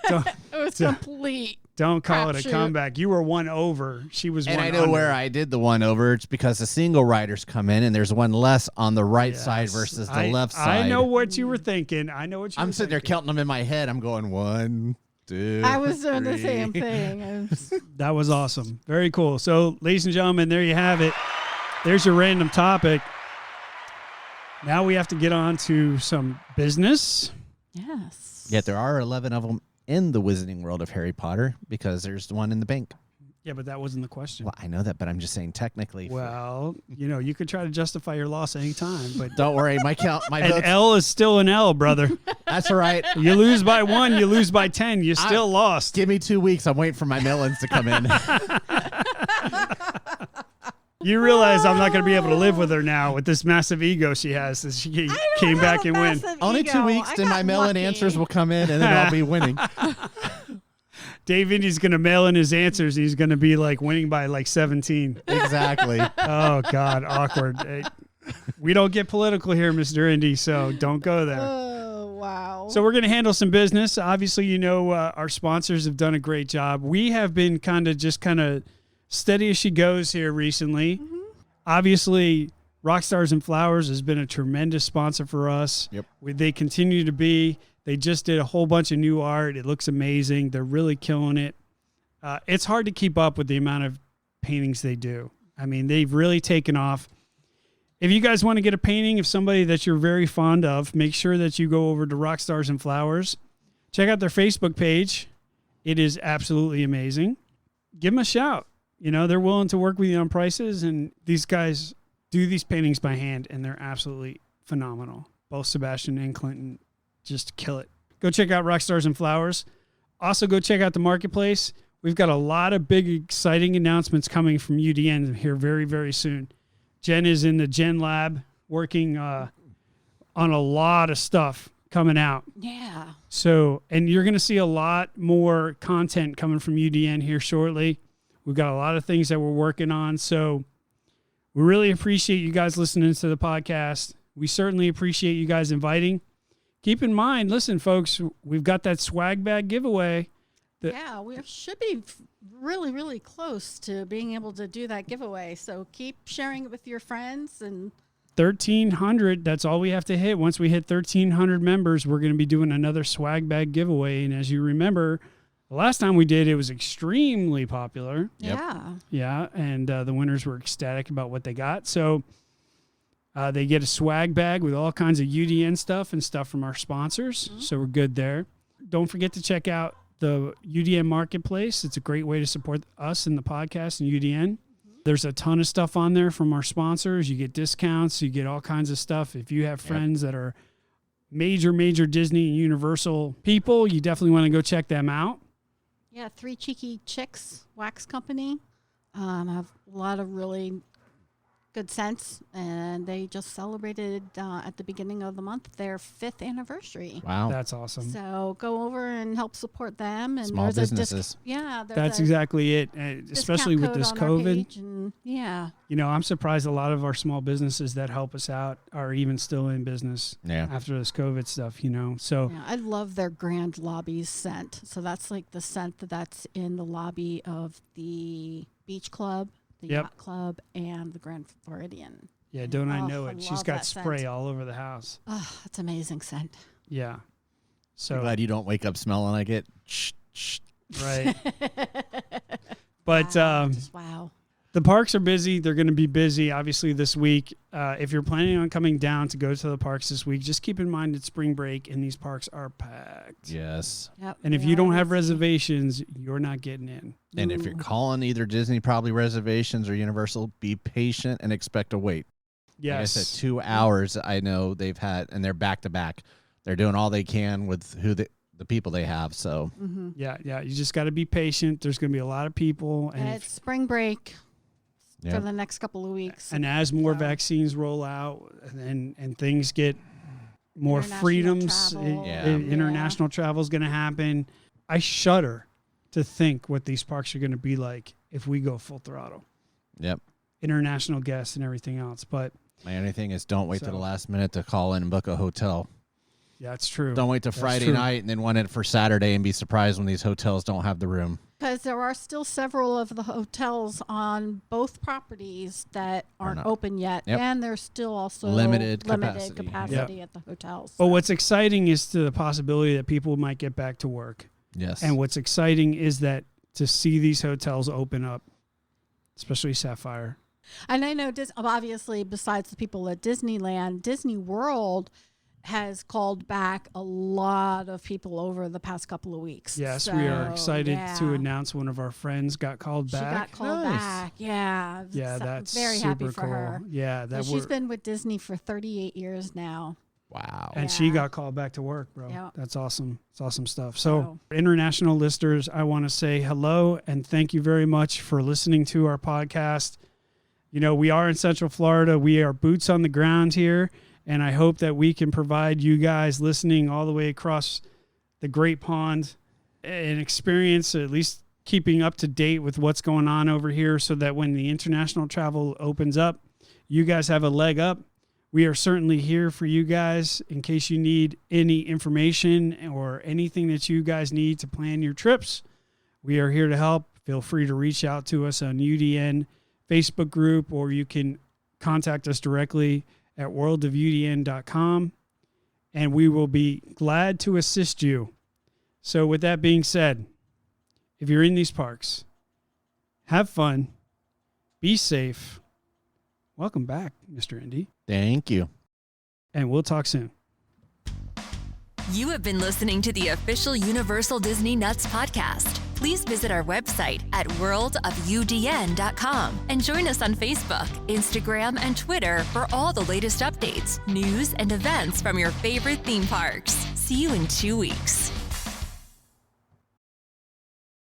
Don't,
It was complete.
don't call it a
Crapshoot.
comeback. You were one over. She was
And
one
I know
under.
where I did the one over. It's because the single riders come in and there's one less on the right
Yes.
side versus the
I-
left side.
I know what you were thinking.
I'm sitting there counting them in my head. I'm going 1, 2.
I was doing the
3.
same thing. I was-
That was awesome. Very cool. So, ladies and gentlemen, there you have it. There's your random topic. Now we have to get on to some business.
yes.
Yet there are 11 of them in the Wizarding World of Harry Potter because there's one in the bank.
Yeah, but that wasn't the question.
Well, I know that, but I'm just saying technically.
Well, you could try to justify your loss anytime, but
Don't worry, my
an
votes.
L is still an L, brother.
That's all right.
You lose by 1, you lose by 10, you still lost.
Give me 2 weeks. I'm waiting for my melons to come in.
You realize I'm not going to be able to live with her now with this massive ego she has as she came back and win.
Only 2 weeks, then my melon answers will come in, and then I'll be winning.
Dave Indy's going to mail in his answers. And he's going to be like winning by like 17.
Exactly.
Oh, God, awkward. We don't get political here, Mr. Indy, so don't go there.
Oh wow.
So we're going to handle some business. Obviously, our sponsors have done a great job. We have been kind of steady as she goes here recently.
Mm-hmm.
Obviously, Rockstars and Flowers has been a tremendous sponsor for us.
Yep.
They continue to be. They just did a whole bunch of new art. It looks amazing. They're really killing it. It's hard to keep up with the amount of paintings they do. I mean, they've really taken off. If you guys want to get a painting of somebody that you're very fond of, make sure that you go over to Rockstars and Flowers. Check out their Facebook page. It is absolutely amazing. Give them a shout. They're willing to work with you on prices, and these guys do these paintings by hand, and they're absolutely phenomenal. Both Sebastian and Clinton just kill it. Go check out Rockstars and Flowers. Also, go check out the marketplace. We've got a lot of big, exciting announcements coming from UDN here very, very soon. Jen is in the Gen Lab working on a lot of stuff coming out.
Yeah.
So, and you're going to see a lot more content coming from UDN here shortly. We've got a lot of things that we're working on. So we really appreciate you guys listening to the podcast. We certainly appreciate you guys inviting. Keep in mind, listen, folks, we've got that swag bag giveaway.
Yeah, we should be really, really close to being able to do that giveaway. So keep sharing it with your friends. And
1,300, that's all we have to hit. Once we hit 1,300 members, we're going to be doing another swag bag giveaway. And as you remember, the last time we did, it was extremely popular.
Yep.
yeah.
Yeah, and the winners were ecstatic about what they got. So they get a swag bag with all kinds of UDN stuff and stuff from our sponsors.
Mm-hmm.
So we're good there. Don't forget to check out the UDN Marketplace. It's a great way to support us in the podcast and UDN. There's a ton of stuff on there from our sponsors. You get discounts. You get all kinds of stuff. If you have friends that are major Disney and Universal people, you definitely want to go check them out.
Yeah, Three Cheeky Chicks Wax Company. Have a lot of really good sense, and they just celebrated at the beginning of the month their 5th anniversary.
Wow.
That's awesome.
So go over and help support them. And
Small
there's
businesses.
That's exactly it. Especially with this COVID.
And
I'm surprised a lot of our small businesses that help us out are even still in business after this COVID stuff, So
I love their Grand Lobby scent. So that's like the scent that's in the lobby of the beach club, the yacht club, and the Grand Floridian.
Yeah, don't I know it? She's got spray all over the house.
Oh, that's amazing scent.
Yeah. So
I'm glad you don't wake up smelling like it.
Right. But
wow.
The parks are busy. They're going to be busy, obviously, this week. If you're planning on coming down to go to the parks this week, just keep in mind it's spring break and these parks are packed.
Yes.
Yep,
and if you don't have reservations, you're not getting in.
And if you're calling either Disney probably reservations or Universal, be patient and expect a wait.
Yes.
Like I said, 2 hours I know they've had, and they're back to back. They're doing all they can with the people they have. So
yeah, you just got to be patient. There's going to be a lot of people, and
it's spring break for the next couple of weeks.
And as more vaccines roll out, and things get more freedoms, international travel is going to happen. I shudder to think what these parks are going to be like if we go full throttle.
Yep.
International guests and everything else, but
my only thing is don't wait to the last minute to call in and book a hotel.
Yeah, it's true.
Don't wait till Friday night and then want it for Saturday and be surprised when these hotels don't have the room.
Because there are still several of the hotels on both properties that aren't open yet, and there's still also
limited capacity
at the hotels.
But what's exciting is the possibility that people might get back to work.
Yes.
And what's exciting is that to see these hotels open up, especially Sapphire.
And I know, obviously, besides the people at Disneyland, Disney World has called back a lot of people over the past couple of weeks.
Yes, we are excited to announce one of our friends got called back.
She got called back. Yeah.
Yeah, that's
very
super
happy for
cool.
her.
Yeah,
she's been with Disney for 38 years now.
Wow.
And she got called back to work, bro. Yep. That's awesome. It's awesome stuff. So, international listeners, I want to say hello and thank you very much for listening to our podcast. We are in Central Florida. We are boots on the ground here. And I hope that we can provide you guys listening all the way across the Great Pond an experience, at least keeping up to date with what's going on over here so that when the international travel opens up, you guys have a leg up. We are certainly here for you guys in case you need any information or anything that you guys need to plan your trips. We are here to help. Feel free to reach out to us on UDN Facebook group, or you can contact us directly at worldofudn.com, and we will be glad to assist you. So with that being said, if you're in these parks, have fun, be safe. Welcome back, Mr. Indy.
Thank you.
And we'll talk soon.
You have been listening to the official Universal Disney Nuts podcast. Please visit our website at worldofudn.com and join us on Facebook, Instagram, and Twitter for all the latest updates, news, and events from your favorite theme parks. See you in 2 weeks.